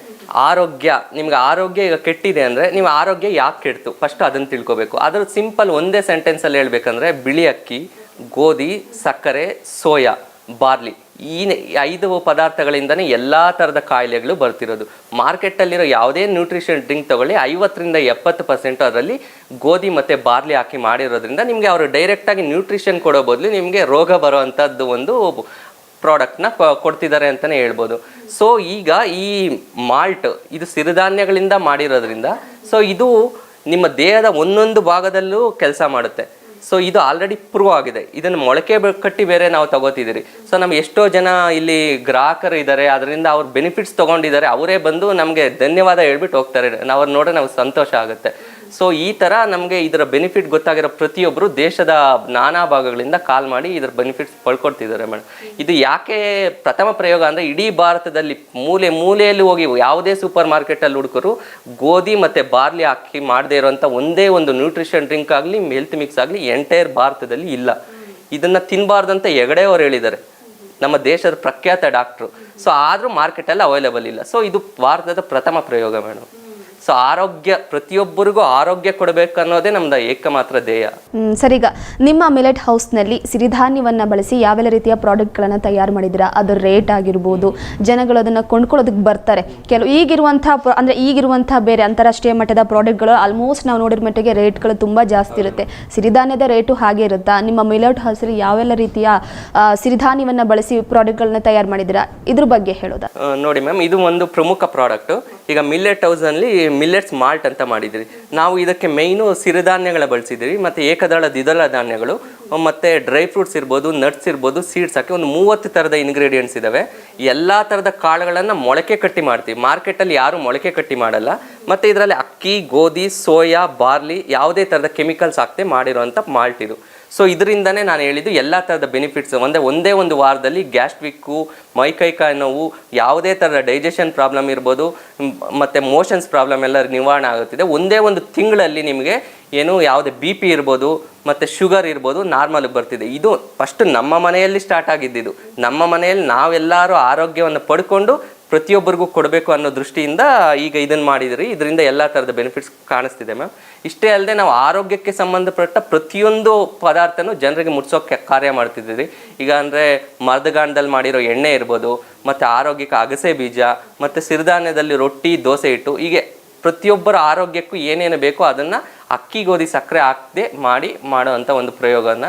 S2: ನಿಮ್ಗೆ ಆರೋಗ್ಯ ಈಗ ಕೆಟ್ಟಿದೆ ಅಂದರೆ ನೀವು ಆರೋಗ್ಯ ಯಾಕೆ ಕೆಡ್ತು ಫಸ್ಟ್ ಅದನ್ನು ತಿಳ್ಕೊಬೇಕು. ಅದ್ರ ಸಿಂಪಲ್ ಒಂದೇ ಸೆಂಟೆನ್ಸಲ್ಲಿ ಹೇಳ್ಬೇಕಂದ್ರೆ, ಬಿಳಿ ಅಕ್ಕಿ, ಗೋಧಿ, ಸಕ್ಕರೆ, ಸೋಯಾ, ಬಾರ್ಲಿ, ಈ 5 ಪದಾರ್ಥಗಳಿಂದನೇ ಎಲ್ಲ ಥರದ ಕಾಯಿಲೆಗಳು ಬರ್ತಿರೋದು. ಮಾರ್ಕೆಟಲ್ಲಿರೋ ಯಾವುದೇ ನ್ಯೂಟ್ರಿಷನ್ ಡ್ರಿಂಕ್ ತೊಗೊಳ್ಳಿ, 50-70% ಅದರಲ್ಲಿ ಗೋಧಿ ಮತ್ತು ಬಾರ್ಲಿ ಹಾಕಿ ಮಾಡಿರೋದ್ರಿಂದ ನಿಮಗೆ ಅವರು ಡೈರೆಕ್ಟಾಗಿ ನ್ಯೂಟ್ರಿಷನ್ ಕೊಡೋ ಬದಲು ನಿಮಗೆ ರೋಗ ಬರೋ ಅಂಥದ್ದು ಒಂದು ಪ್ರಾಡಕ್ಟ್ನ ಕೊಡ್ತಿದ್ದಾರೆ ಅಂತಲೇ ಹೇಳ್ಬೋದು. ಸೊ ಈಗ ಈ ಮಾಲ್ಟ್ ಇದು ಸಿರಿಧಾನ್ಯಗಳಿಂದ ಮಾಡಿರೋದ್ರಿಂದ ಸೊ ಇದು ನಿಮ್ಮ ದೇಹದ ಒಂದೊಂದು ಭಾಗದಲ್ಲೂ ಕೆಲಸ ಮಾಡುತ್ತೆ. ಸೊ ಇದು ಆಲ್ರೆಡಿ ಪ್ರೂವ್ ಆಗಿದೆ. ಇದನ್ನು ಮೊಳಕೆ ಕಟ್ಟಿ ಬೇರೆ ನಾವು ತಗೋತಿದ್ದೀರಿ. ಸೊ ನಮ್ಗೆ ಎಷ್ಟೋ ಜನ ಇಲ್ಲಿ ಗ್ರಾಹಕರು ಇದ್ದಾರೆ, ಅದರಿಂದ ಅವ್ರು ಬೆನಿಫಿಟ್ಸ್ ತೊಗೊಂಡಿದ್ದಾರೆ. ಅವರೇ ಬಂದು ನಮಗೆ ಧನ್ಯವಾದ ಹೇಳ್ಬಿಟ್ಟು ಹೋಗ್ತಾರೆ. ಅವ್ರು ನೋಡ್ರೆ ನಾವು ಸಂತೋಷ ಆಗುತ್ತೆ. ಸೊ ಈ ಥರ ನಮಗೆ ಇದರ ಬೆನಿಫಿಟ್ ಗೊತ್ತಾಗಿರೋ ಪ್ರತಿಯೊಬ್ಬರು ದೇಶದ ನಾನಾ ಭಾಗಗಳಿಂದ ಕಾಲ್ ಮಾಡಿ ಇದರ ಬೆನಿಫಿಟ್ಸ್ ಪಡ್ಕೊಡ್ತಿದ್ದಾರೆ ಮೇಡಮ್. ಇದು ಯಾಕೆ ಪ್ರಥಮ ಪ್ರಯೋಗ ಅಂದರೆ, ಇಡೀ ಭಾರತದಲ್ಲಿ ಮೂಲೆಯಲ್ಲಿ ಹೋಗಿ ಯಾವುದೇ ಸೂಪರ್ ಮಾರ್ಕೆಟಲ್ಲಿ ಹುಡುಕರು ಗೋಧಿ ಮತ್ತು ಬಾರ್ಲಿ ಹಾಕಿ ಮಾಡದೇ ಇರೋಂಥ ಒಂದೇ ಒಂದು ನ್ಯೂಟ್ರಿಷನ್ ಡ್ರಿಂಕ್ ಆಗಲಿ ಹೆಲ್ತ್ ಮಿಕ್ಸ್ ಆಗಲಿ ಎಂಟೈರ್ ಭಾರತದಲ್ಲಿ ಇಲ್ಲ. ಇದನ್ನು ತಿನ್ನಬಾರ್ದಂತ ಹೆಗಡೆ ಅವರು ಹೇಳಿದ್ದಾರೆ, ನಮ್ಮ ದೇಶದ ಪ್ರಖ್ಯಾತ ಡಾಕ್ಟ್ರು. ಸೊ ಆದರೂ ಮಾರ್ಕೆಟಲ್ಲಿ ಅವೈಲೇಬಲ್ ಇಲ್ಲ. ಸೊ ಇದು ಭಾರತದ ಪ್ರಥಮ ಪ್ರಯೋಗ ಮೇಡಮ್. ಸೊ ಆರೋಗ್ಯ, ಪ್ರತಿಯೊಬ್ಬರಿಗೂ ಆರೋಗ್ಯ ಕೊಡಬೇಕು ಅನ್ನೋದೇ ನಮ್ದು ಏಕಮಾತ್ರ ಧ್ಯೇಯ.
S1: ಸರ್, ಈಗ ನಿಮ್ಮ ಮಿಲೆಟ್ ಹೌಸ್ನಲ್ಲಿ ಸಿರಿಧಾನ್ಯವನ್ನು ಬಳಸಿ ಯಾವೆಲ್ಲ ರೀತಿಯ ಪ್ರಾಡಕ್ಟ್ಗಳನ್ನು ತಯಾರು ಮಾಡಿದ್ದೀರಾ? ಅದರ ರೇಟ್ ಆಗಿರ್ಬೋದು, ಜನಗಳು ಅದನ್ನು ಕೊಂಡ್ಕೊಳ್ಳೋದಕ್ಕೆ ಬರ್ತಾರೆ. ಈಗಿರುವಂಥ ಬೇರೆ ಅಂತಾರಾಷ್ಟ್ರೀಯ ಮಟ್ಟದ ಪ್ರಾಡಕ್ಟ್ಗಳು ಆಲ್ಮೋಸ್ಟ್ ನಾವು ನೋಡಿರೋ ಮಟ್ಟಿಗೆ ರೇಟ್ಗಳು ತುಂಬ ಜಾಸ್ತಿ ಇರುತ್ತೆ. ಸಿರಿಧಾನ್ಯದ ರೇಟು ಹಾಗೆ ಇರುತ್ತಾ? ನಿಮ್ಮ ಮಿಲೆಟ್ ಹೌಸಲ್ಲಿ ಯಾವೆಲ್ಲ ರೀತಿಯ ಸಿರಿಧಾನ್ಯವನ್ನು ಬಳಸಿ ಪ್ರಾಡಕ್ಟ್ಗಳನ್ನ ತಯಾರು ಮಾಡಿದ್ದೀರಾ, ಇದ್ರ ಬಗ್ಗೆ ಹೇಳೋದಾ?
S2: ನೋಡಿ ಮ್ಯಾಮ್, ಇದು ಒಂದು ಪ್ರಮುಖ ಪ್ರಾಡಕ್ಟು. ಈಗ ಮಿಲ್ಲೆಟ್ ಹೌಸಲ್ಲಿ ಮಿಲ್ಲೆಟ್ಸ್ ಮಾಲ್ಟ್ ಅಂತ ಮಾಡಿದ್ದೀರಿ ನಾವು. ಇದಕ್ಕೆ ಮೇಯ್ನು ಸಿರಿಧಾನ್ಯಗಳ ಬಳಸಿದ್ದೀರಿ ಮತ್ತು ಏಕದಳ ದ್ವಿದಳ ಧಾನ್ಯಗಳು, ಮತ್ತು ಡ್ರೈ ಫ್ರೂಟ್ಸ್ ಇರ್ಬೋದು, ನಟ್ಸ್ ಇರ್ಬೋದು, ಸೀಡ್ಸ್ ಹಾಕಿ ಒಂದು 30 ಥರದ ಇಂಗ್ರೀಡಿಯೆಂಟ್ಸ್ ಇದ್ದಾವೆ. ಎಲ್ಲ ಥರದ ಕಾಳುಗಳನ್ನು ಮೊಳಕೆ ಕಟ್ಟಿ ಮಾಡ್ತೀವಿ. ಮಾರ್ಕೆಟಲ್ಲಿ ಯಾರು ಮೊಳಕೆ ಕಟ್ಟಿ ಮಾಡಲ್ಲ. ಮತ್ತು ಇದರಲ್ಲಿ ಅಕ್ಕಿ, ಗೋಧಿ, ಸೋಯಾ, ಬಾರ್ಲಿ ಯಾವುದೇ ಥರದ ಕೆಮಿಕಲ್ಸ್ ಹಾಕದೆ ಮಾಡಿರೋಂಥ ಮಾಲ್ಟ್ ಇದು. ಸೊ ಇದರಿಂದನೇ ನಾನು ಹೇಳಿದ್ದು ಎಲ್ಲ ಥರದ ಬೆನಿಫಿಟ್ಸ್ ಒಂದೇ ಒಂದು ವಾರದಲ್ಲಿ ಗ್ಯಾಸ್ಟ್ರಿಕ್ಕು, ಮೈಕೈ ನೋವು, ಯಾವುದೇ ಥರದ ಡೈಜೆಷನ್ ಪ್ರಾಬ್ಲಮ್ ಇರ್ಬೋದು ಮತ್ತು ಮೋಷನ್ಸ್ ಪ್ರಾಬ್ಲಮ್ ಎಲ್ಲ ನಿವಾರಣೆ ಆಗುತ್ತಿದೆ. ಒಂದೇ ಒಂದು ತಿಂಗಳಲ್ಲಿ ನಿಮಗೆ ಏನು ಯಾವುದೇ BP ಇರ್ಬೋದು ಮತ್ತು ಶುಗರ್ ಇರ್ಬೋದು ನಾರ್ಮಲ್ಗೆ ಬರ್ತಿದೆ. ಇದು ಫಸ್ಟ್ ನಮ್ಮ ಮನೆಯಲ್ಲಿ ಸ್ಟಾರ್ಟ್ ಆಗಿದ್ದಿದ್ದು. ನಮ್ಮ ಮನೆಯಲ್ಲಿ ನಾವೆಲ್ಲರೂ ಆರೋಗ್ಯವನ್ನು ಪಡ್ಕೊಂಡು ಪ್ರತಿಯೊಬ್ಬರಿಗೂ ಕೊಡಬೇಕು ಅನ್ನೋ ದೃಷ್ಟಿಯಿಂದ ಈಗ ಇದನ್ನು ಮಾಡಿದಿರಿ. ಇದರಿಂದ ಎಲ್ಲ ಥರದ ಬೆನಿಫಿಟ್ಸ್ ಕಾಣಿಸ್ತಿದೆ ಮ್ಯಾಮ್. ಇಷ್ಟೇ ಅಲ್ಲದೆ ನಾವು ಆರೋಗ್ಯಕ್ಕೆ ಸಂಬಂಧಪಟ್ಟ ಪ್ರತಿಯೊಂದು ಪದಾರ್ಥನೂ ಜನರಿಗೆ ಮುಟ್ಸೋಕ್ಕೆ ಕಾರ್ಯ ಮಾಡ್ತಿದ್ದೀರಿ. ಈಗ ಅಂದರೆ ಮರದಗಾಣದಲ್ಲಿ ಮಾಡಿರೋ ಎಣ್ಣೆ ಇರ್ಬೋದು, ಮತ್ತು ಆರೋಗ್ಯಕ್ಕೆ ಅಗಸೆ ಬೀಜ, ಮತ್ತು ಸಿರಿಧಾನ್ಯದಲ್ಲಿ ರೊಟ್ಟಿ, ದೋಸೆ ಹಿಟ್ಟು, ಹೀಗೆ ಪ್ರತಿಯೊಬ್ಬರ ಆರೋಗ್ಯಕ್ಕೂ ಏನೇನು ಬೇಕೋ ಅದನ್ನು ಅಕ್ಕಿ, ಗೋಧಿ, ಸಕ್ಕರೆ ಹಾಕದೆ ಮಾಡೋವಂಥ ಒಂದು ಪ್ರಯೋಗನ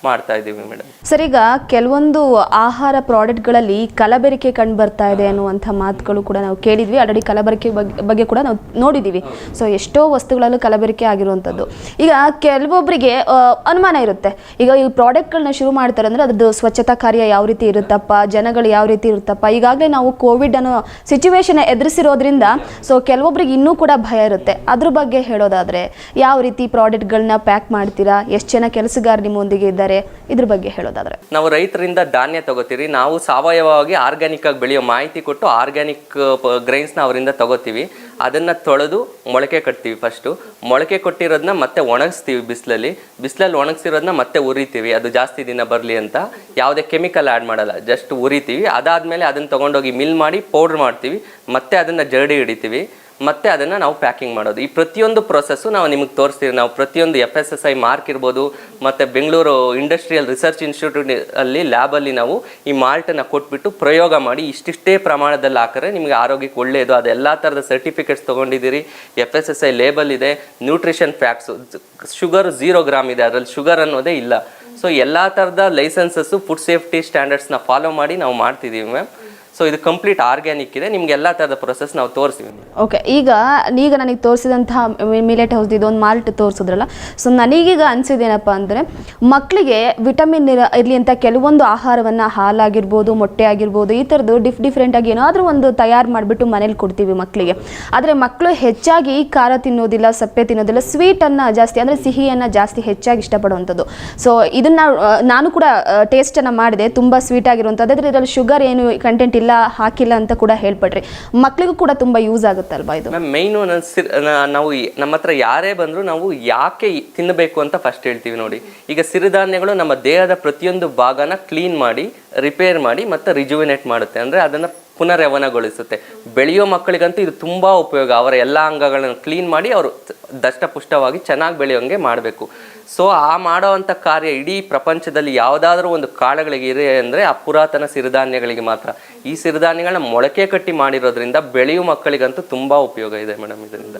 S2: ಮಾಡ್ತಾ ಇದ್ದೀವಿ ಮೇಡಮ್.
S1: ಸರ್, ಈಗ ಕೆಲವೊಂದು ಆಹಾರ ಪ್ರಾಡಕ್ಟ್ಗಳಲ್ಲಿ ಕಲಬೆರಕೆ ಕಂಡು ಬರ್ತಾ ಇದೆ ಅನ್ನುವಂಥ ಮಾತುಗಳು ಕೂಡ ನಾವು ಕೇಳಿದ್ವಿ. ಆಲ್ರೆಡಿ ಕಲಬೆರಕೆ ಬಗ್ಗೆ ಕೂಡ ನಾವು ನೋಡಿದ್ದೀವಿ. ಸೊ ಎಷ್ಟೋ ವಸ್ತುಗಳಲ್ಲೂ ಕಲಬೆರಕೆ ಆಗಿರುವಂಥದ್ದು. ಈಗ ಕೆಲವೊಬ್ಬರಿಗೆ ಅನುಮಾನ ಇರುತ್ತೆ, ಈಗ ಈ ಪ್ರಾಡಕ್ಟ್ಗಳನ್ನ ಶುರು ಮಾಡ್ತಾರೆ ಅಂದರೆ ಅದ್ರದ್ದು ಸ್ವಚ್ಛತಾ ಕಾರ್ಯ ಯಾವ ರೀತಿ ಇರುತ್ತಪ್ಪ, ಜನಗಳು ಯಾವ ರೀತಿ ಇರುತ್ತಪ್ಪ. ಈಗಾಗಲೇ ನಾವು ಕೋವಿಡ್ ಅನ್ನೋ ಸಿಚುವೇಶನ್ ಎದುರಿಸಿರೋದ್ರಿಂದ ಸೊ ಕೆಲವೊಬ್ರಿಗೆ ಇನ್ನೂ ಕೂಡ ಭಯ ಇರುತ್ತೆ. ಅದ್ರ ಬಗ್ಗೆ ಹೇಳೋದಾದರೆ ಯಾವ ರೀತಿ ಪ್ರಾಡಕ್ಟ್ಗಳನ್ನ ಪ್ಯಾಕ್ ಮಾಡ್ತೀರಾ, ಎಷ್ಟು ಜನ ಕೆಲಸಗಾರ ನಿಮ್ಮೊಂದಿಗೆ ಇದ್ದಾರೆ, ಇದ್ರ ಬಗ್ಗೆ ಹೇಳೋದಾದ್ರೆ?
S2: ನಾವು ರೈತರಿಂದ ಧಾನ್ಯ ತಗೋತೀವಿ. ನಾವು ಸಾವಯವವಾಗಿ ಆರ್ಗ್ಯಾನಿಕ್ ಆಗಿ ಬೆಳೆಯೋ ಮಾಹಿತಿ ಕೊಟ್ಟು ಆರ್ಗ್ಯಾನಿಕ್ ಗ್ರೈನ್ಸ್ನ ಅವರಿಂದ ತಗೋತೀವಿ. ಅದನ್ನು ತೊಳೆದು ಮೊಳಕೆ ಕಟ್ತೀವಿ. ಫಸ್ಟು ಮೊಳಕೆ ಕೊಟ್ಟಿರೋದನ್ನ ಮತ್ತೆ ಒಣಗಿಸ್ತೀವಿ ಬಿಸಿಲಲ್ಲಿ ಒಣಗಿಸಿರೋದನ್ನ ಮತ್ತೆ ಉರಿತೀವಿ. ಅದು ಜಾಸ್ತಿ ದಿನ ಬರಲಿ ಅಂತ. ಯಾವುದೇ ಕೆಮಿಕಲ್ ಆ್ಯಡ್ ಮಾಡಲ್ಲ, ಜಸ್ಟ್ ಉರಿತೀವಿ. ಅದಾದಮೇಲೆ ಅದನ್ನು ತೊಗೊಂಡೋಗಿ ಮಿಲ್ ಮಾಡಿ ಪೌಡ್ರ್ ಮಾಡ್ತೀವಿ. ಮತ್ತೆ ಅದನ್ನು ಜರಡಿ ಹಿಡಿತೀವಿ. ಮತ್ತು ಅದನ್ನು ನಾವು ಪ್ಯಾಕಿಂಗ್ ಮಾಡೋದು. ಈ ಪ್ರತಿಯೊಂದು ಪ್ರೊಸೆಸ್ಸು ನಾವು ನಿಮಗೆ ತೋರಿಸ್ತೀವಿ. ನಾವು ಪ್ರತಿಯೊಂದು FSSAI ಮಾರ್ಕ್ ಇರ್ಬೋದು, ಮತ್ತು ಬೆಂಗಳೂರು ಇಂಡಸ್ಟ್ರಿಯಲ್ ರಿಸರ್ಚ್ ಇನ್ಸ್ಟಿಟ್ಯೂಟ್ ಅಲ್ಲಿ ಲ್ಯಾಬಲ್ಲಿ ನಾವು ಈ ಮಾಲ್ಟನ್ನು ಕೊಟ್ಬಿಟ್ಟು ಪ್ರಯೋಗ ಮಾಡಿ ಇಷ್ಟಿಷ್ಟೇ ಪ್ರಮಾಣದಲ್ಲಿ ಹಾಕಿದ್ರೆ ನಿಮಗೆ ಆರೋಗ್ಯಕ್ಕೆ ಒಳ್ಳೆಯದು. ಅದೆಲ್ಲ ಥರದ ಸರ್ಟಿಫಿಕೇಟ್ಸ್ ತೊಗೊಂಡಿದ್ದೀರಿ. FSSAI ಲೇಬಲ್ ಇದೆ. ನ್ಯೂಟ್ರಿಷನ್ ಫ್ಯಾಕ್ಟ್ಸು, ಶುಗರ್ 0 ಗ್ರಾಮ್ ಇದೆ, ಅದರಲ್ಲಿ ಶುಗರ್ ಅನ್ನೋದೇ ಇಲ್ಲ. ಸೊ ಎಲ್ಲ ಥರದ ಲೈಸೆನ್ಸಸ್ಸು, ಫುಡ್ ಸೇಫ್ಟಿ ಸ್ಟ್ಯಾಂಡರ್ಡ್ಸ್ನ ಫಾಲೋ ಮಾಡಿ ನಾವು ಮಾಡ್ತಿದ್ದೀವಿ ಮ್ಯಾಮ್. ಸೊ ಇದು ಕಂಪ್ಲೀಟ್ ಆರ್ಗ್ಯಾನಿಕ್ ಇದೆ. ನಿಮ್ಗೆ ಎಲ್ಲ ಥರದ ಪ್ರೊಸೆಸ್ ನಾವು ತೋರಿಸ್ತೀವಿ.
S1: ಓಕೆ, ಈಗ ನನಗೆ ತೋರಿಸಿದಂತಹ ಮಿಲೆಟ್ ಹೌಸ್ ಇದೊಂದು ಮಾಲ್ಟ್ ತೋರಿಸಿದ್ರಲ್ಲ, ಸೊ ನನಗೀಗ ಅನಿಸಿದೇನಪ್ಪ ಅಂದರೆ ಮಕ್ಕಳಿಗೆ ವಿಟಮಿನ್ ಇರಲಿ ಅಂತ ಕೆಲವೊಂದು ಆಹಾರವನ್ನು ಹಾಲಾಗಿರ್ಬೋದು, ಮೊಟ್ಟೆ ಆಗಿರ್ಬೋದು, ಈ ಥರದ್ದು ಡಿಫ್ರೆಂಟಾಗಿ ಏನಾದರೂ ಒಂದು ತಯಾರು ಮಾಡಿಬಿಟ್ಟು ಮನೇಲಿ ಕೊಡ್ತೀವಿ ಮಕ್ಕಳಿಗೆ. ಆದರೆ ಮಕ್ಕಳು ಹೆಚ್ಚಾಗಿ ಖಾರ ತಿನ್ನೋದಿಲ್ಲ, ಸಪ್ಪೆ ತಿನ್ನೋದಿಲ್ಲ, ಸ್ವೀಟನ್ನು ಜಾಸ್ತಿ ಅಂದರೆ ಸಿಹಿಯನ್ನು ಜಾಸ್ತಿ ಹೆಚ್ಚಾಗಿ ಇಷ್ಟಪಡುವಂಥದ್ದು. ಸೊ ಇದನ್ನು ನಾನು ಕೂಡ ಟೇಸ್ಟನ್ನು ಮಾಡಿದೆ, ತುಂಬ ಸ್ವೀಟ್ ಆಗಿರುವಂಥದ್ದು. ಆದರೆ ಇದರಲ್ಲಿ ಶುಗರ್ ಏನು ಕಂಟೆಂಟ್ ಇಲ್ಲ, ಹಾಕಿಲ್ಲ ಅಂತ ಕೂಡ ಹೇಳ್ಪಟ್ರಿ. ಮಕ್ಕಳಿಗೂ ಕೂಡ ತುಂಬ ಯೂಸ್ ಆಗುತ್ತಲ್ವಾ ಇದು?
S2: ಮ್ಯಾಮ್ ಮೈನು ನಾವು ನಮ್ಮ ಹತ್ರ ಯಾರೇ ಬಂದರೂ ನಾವು ಯಾಕೆ ತಿನ್ನಬೇಕು ಅಂತ ಫಸ್ಟ್ ಹೇಳ್ತೀವಿ ನೋಡಿ. ಈಗ ಸಿರಿಧಾನ್ಯಗಳು ನಮ್ಮ ದೇಹದ ಪ್ರತಿಯೊಂದು ಭಾಗನ ಕ್ಲೀನ್ ಮಾಡಿ, ರಿಪೇರ್ ಮಾಡಿ ಮತ್ತು ರಿಜುವಿನೇಟ್ ಮಾಡುತ್ತೆ. ಅಂದರೆ ಅದನ್ನು ಪುನರ್ಯವನಗೊಳಿಸುತ್ತೆ. ಬೆಳೆಯೋ ಮಕ್ಕಳಿಗಂತೂ ಇದು ತುಂಬ ಉಪಯೋಗ. ಅವರ ಎಲ್ಲ ಅಂಗಗಳನ್ನು ಕ್ಲೀನ್ ಮಾಡಿ ಅವರು ದಷ್ಟಪುಷ್ಟವಾಗಿ ಚೆನ್ನಾಗಿ ಬೆಳೆಯೋಂಗೆ ಮಾಡಬೇಕು. ಸೊ ಆ ಮಾಡೋವಂಥ ಕಾರ್ಯ ಇಡೀ ಪ್ರಪಂಚದಲ್ಲಿ ಯಾವುದಾದ್ರೂ ಒಂದು ಕಾಳುಗಳಿಗೆ ಇದೆ ಅಂದರೆ ಆ ಪುರಾತನ ಸಿರಿಧಾನ್ಯಗಳಿಗೆ ಮಾತ್ರ. ಈ ಸಿರಿಧಾನ್ಯಗಳನ್ನ ಮೊಳಕೆ ಕಟ್ಟಿ ಮಾಡಿರೋದ್ರಿಂದ ಬೆಳೆಯೋ ಮಕ್ಕಳಿಗಂತೂ ತುಂಬ ಉಪಯೋಗ ಇದೆ ಮೇಡಮ್ ಇದರಿಂದ.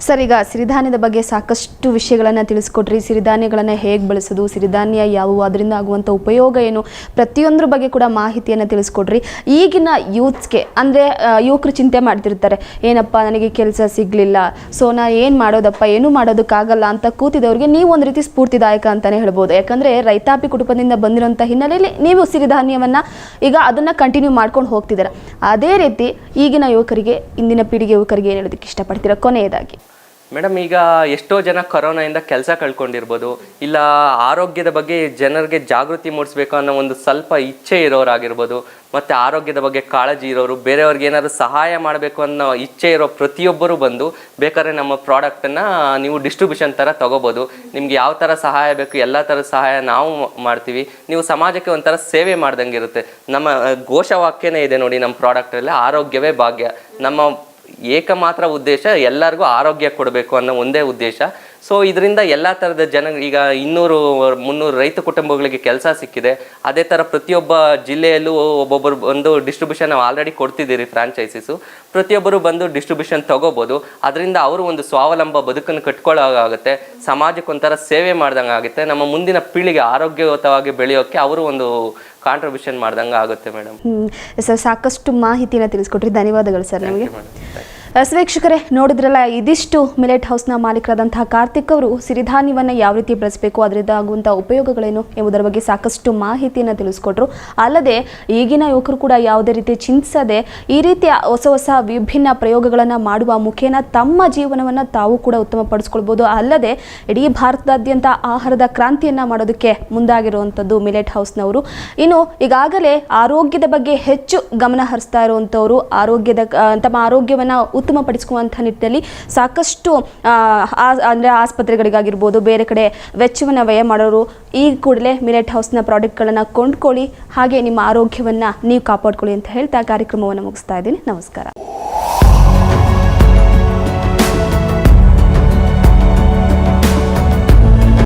S1: ಸರ್, ಈಗ ಸಿರಿಧಾನ್ಯದ ಬಗ್ಗೆ ಸಾಕಷ್ಟು ವಿಷಯಗಳನ್ನು ತಿಳಿಸ್ಕೊಟ್ರಿ. ಸಿರಿಧಾನ್ಯಗಳನ್ನು ಹೇಗೆ ಬಳಸೋದು, ಸಿರಿಧಾನ್ಯ ಯಾವುವು, ಅದರಿಂದ ಆಗುವಂಥ ಉಪಯೋಗ ಏನು, ಪ್ರತಿಯೊಂದ್ರ ಬಗ್ಗೆ ಕೂಡ ಮಾಹಿತಿಯನ್ನು ತಿಳಿಸ್ಕೊಟ್ರಿ. ಈಗಿನ ಯೂತ್ಸ್ಗೆ ಅಂದರೆ ಯುವಕರು ಚಿಂತೆ ಮಾಡ್ತಿರ್ತಾರೆ, ಏನಪ್ಪ ನನಗೆ ಕೆಲಸ ಸಿಗಲಿಲ್ಲ, ಸೊ ನಾನು ಏನು ಮಾಡೋದಪ್ಪ, ಏನೂ ಮಾಡೋದಕ್ಕಾಗಲ್ಲ ಅಂತ ಕೂತಿದವ್ರಿಗೆ ನೀವು ಒಂದು ರೀತಿ ಸ್ಫೂರ್ತಿದಾಯಕ ಅಂತಲೇ ಹೇಳ್ಬೋದು. ಯಾಕಂದರೆ ರೈತಾಪಿ ಕುಟುಂಬದಿಂದ ಬಂದಿರೋಂಥ ಹಿನ್ನೆಲೆಯಲ್ಲಿ ನೀವು ಸಿರಿಧಾನ್ಯವನ್ನು ಈಗ ಅದನ್ನು ಕಂಟಿನ್ಯೂ ಮಾಡ್ಕೊಂಡು ಹೋಗ್ತಿದ್ದೀರಾ. ಅದೇ ರೀತಿ ಈಗಿನ ಯುವಕರಿಗೆ, ಇಂದಿನ ಪೀಳಿಗೆ ಯುವಕರಿಗೆ ಏನು ಹೇಳೋದಕ್ಕೆ ಇಷ್ಟಪಡ್ತೀರಾ ಕೊನೆಯದಾಗಿ?
S2: ಮೇಡಮ್, ಈಗ ಎಷ್ಟೋ ಜನ ಕೊರೋನಾಯಿಂದ ಕೆಲಸ ಕಳ್ಕೊಂಡಿರ್ಬೋದು, ಇಲ್ಲ ಆರೋಗ್ಯದ ಬಗ್ಗೆ ಜನರಿಗೆ ಜಾಗೃತಿ ಮೂಡಿಸ್ಬೇಕು ಅನ್ನೋ ಒಂದು ಸ್ವಲ್ಪ ಇಚ್ಛೆ ಇರೋರಾಗಿರ್ಬೋದು, ಮತ್ತು ಆರೋಗ್ಯದ ಬಗ್ಗೆ ಕಾಳಜಿ ಇರೋರು, ಬೇರೆಯವ್ರಿಗೆ ಏನಾದರೂ ಸಹಾಯ ಮಾಡಬೇಕು ಅನ್ನೋ ಇಚ್ಛೆ ಇರೋ ಪ್ರತಿಯೊಬ್ಬರು ಬಂದು ಬೇಕಾದ್ರೆ ನಮ್ಮ ಪ್ರಾಡಕ್ಟನ್ನು ನೀವು ಡಿಸ್ಟ್ರಿಬ್ಯೂಷನ್ ಥರ ತೊಗೋಬೋದು. ನಿಮ್ಗೆ ಯಾವ ಥರ ಸಹಾಯ ಬೇಕು ಎಲ್ಲ ಥರದ ಸಹಾಯ ನಾವು ಮಾಡ್ತೀವಿ. ನೀವು ಸಮಾಜಕ್ಕೆ ಒಂಥರ ಸೇವೆ ಮಾಡ್ದಂಗೆ ಇರುತ್ತೆ. ನಮ್ಮ ಘೋಷವಾಕ್ಯನೇ ಇದೆ ನೋಡಿ ನಮ್ಮ ಪ್ರಾಡಕ್ಟಲ್ಲಿ, ಆರೋಗ್ಯವೇ ಭಾಗ್ಯ. ನಮ್ಮ ಏಕಮಾತ್ರ ಉದ್ದೇಶ ಎಲ್ಲರಿಗೂ ಆರೋಗ್ಯ ಕೊಡಬೇಕು ಅನ್ನೋ ಒಂದೇ ಉದ್ದೇಶ. ಸೊ ಇದರಿಂದ ಎಲ್ಲ ಥರದ ಈಗ 200-300 ರೈತ ಕುಟುಂಬಗಳಿಗೆ ಕೆಲಸ ಸಿಕ್ಕಿದೆ. ಅದೇ ಥರ ಪ್ರತಿಯೊಬ್ಬ ಜಿಲ್ಲೆಯಲ್ಲೂ ಒಬ್ಬೊಬ್ಬರು ಬಂದು ಡಿಸ್ಟ್ರಿಬ್ಯೂಷನ್ ನಾವು ಆಲ್ರೆಡಿ ಕೊಡ್ತಿದ್ದೀರಿ, ಫ್ರಾಂಚೈಸಿಸು. ಪ್ರತಿಯೊಬ್ಬರು ಬಂದು ಡಿಸ್ಟ್ರಿಬ್ಯೂಷನ್ ತೊಗೋಬೋದು. ಅದರಿಂದ ಅವರು ಒಂದು ಸ್ವಾವಲಂಬ ಬದುಕನ್ನು ಕಟ್ಕೊಳ್ಳೋಕ್ಕಾಗುತ್ತೆ, ಸಮಾಜಕ್ಕೊಂಥರ ಸೇವೆ ಮಾಡ್ದಂಗೆ ಆಗುತ್ತೆ. ನಮ್ಮ ಮುಂದಿನ ಪೀಳಿಗೆ ಆರೋಗ್ಯಯುತವಾಗಿ ಬೆಳೆಯೋಕ್ಕೆ ಅವರು ಒಂದು ಕಾಂಟ್ರಿಬ್ಯೂಷನ್ ಮಾಡ್ದಂಗೆ ಆಗುತ್ತೆ ಮೇಡಮ್.
S1: ಸರ್, ಸಾಕಷ್ಟು ಮಾಹಿತಿನ ತಿಳಿಸ್ಕೊಟ್ರಿ, ಧನ್ಯವಾದಗಳು ಸರ್. ನಮಗೆ ವೀಕ್ಷಕರೇ, ನೋಡಿದ್ರಲ್ಲ, ಇದಿಷ್ಟು ಮಿಲೆಟ್ ಹೌಸ್ನ ಮಾಲೀಕರಾದಂತಹ ಕಾರ್ತಿಕ್ ಅವರು ಸಿರಿಧಾನ್ಯವನ್ನು ಯಾವ ರೀತಿ ಬಳಸಬೇಕು, ಅದರಿಂದ ಆಗುವಂಥ ಉಪಯೋಗಗಳೇನು ಎಂಬುದರ ಬಗ್ಗೆ ಸಾಕಷ್ಟು ಮಾಹಿತಿಯನ್ನು ತಿಳಿಸ್ಕೊಟ್ರು. ಅಲ್ಲದೆ ಈಗಿನ ಯುವಕರು ಕೂಡ ಯಾವುದೇ ರೀತಿ ಚಿಂತಿಸದೆ ಈ ರೀತಿಯ ಹೊಸ ವಿಭಿನ್ನ ಪ್ರಯೋಗಗಳನ್ನು ಮಾಡುವ ಮುಖೇನ ತಮ್ಮ ಜೀವನವನ್ನು ತಾವು ಕೂಡ ಉತ್ತಮಪಡಿಸ್ಕೊಳ್ಬೋದು. ಅಲ್ಲದೆ ಇಡೀ ಭಾರತದಾದ್ಯಂತ ಆಹಾರದ ಕ್ರಾಂತಿಯನ್ನು ಮಾಡೋದಕ್ಕೆ ಮುಂದಾಗಿರುವಂಥದ್ದು ಮಿಲೆಟ್ ಹೌಸ್ನವರು. ಇನ್ನು ಈಗಾಗಲೇ ಆರೋಗ್ಯದ ಬಗ್ಗೆ ಹೆಚ್ಚು ಗಮನ ಹರಿಸ್ತಾ ಇರುವಂಥವರು, ತಮ್ಮ ಆರೋಗ್ಯವನ್ನು ಉತ್ತಮಪಡಿಸಿಕೊಳ್ಳುವಂಥ ನಿಟ್ಟಿನಲ್ಲಿ ಸಾಕಷ್ಟು ಅಂದರೆ ಆಸ್ಪತ್ರೆಗಳಿಗಾಗಿರ್ಬೋದು, ಬೇರೆ ಕಡೆ ವೆಚ್ಚವನ್ನು ವ್ಯಯ ಮಾಡೋರು ಈ ಕೂಡಲೇ ಮಿಲೆಟ್ ಹೌಸ್ನ ಪ್ರಾಡಕ್ಟ್ಗಳನ್ನು ಕೊಂಡ್ಕೊಳ್ಳಿ, ಹಾಗೆ ನಿಮ್ಮ ಆರೋಗ್ಯವನ್ನು ನೀವು ಕಾಪಾಡ್ಕೊಳ್ಳಿ ಅಂತ ಹೇಳ್ತಾ ಕಾರ್ಯಕ್ರಮವನ್ನು ಮುಗಿಸ್ತಾ ಇದ್ದೀನಿ. ನಮಸ್ಕಾರ.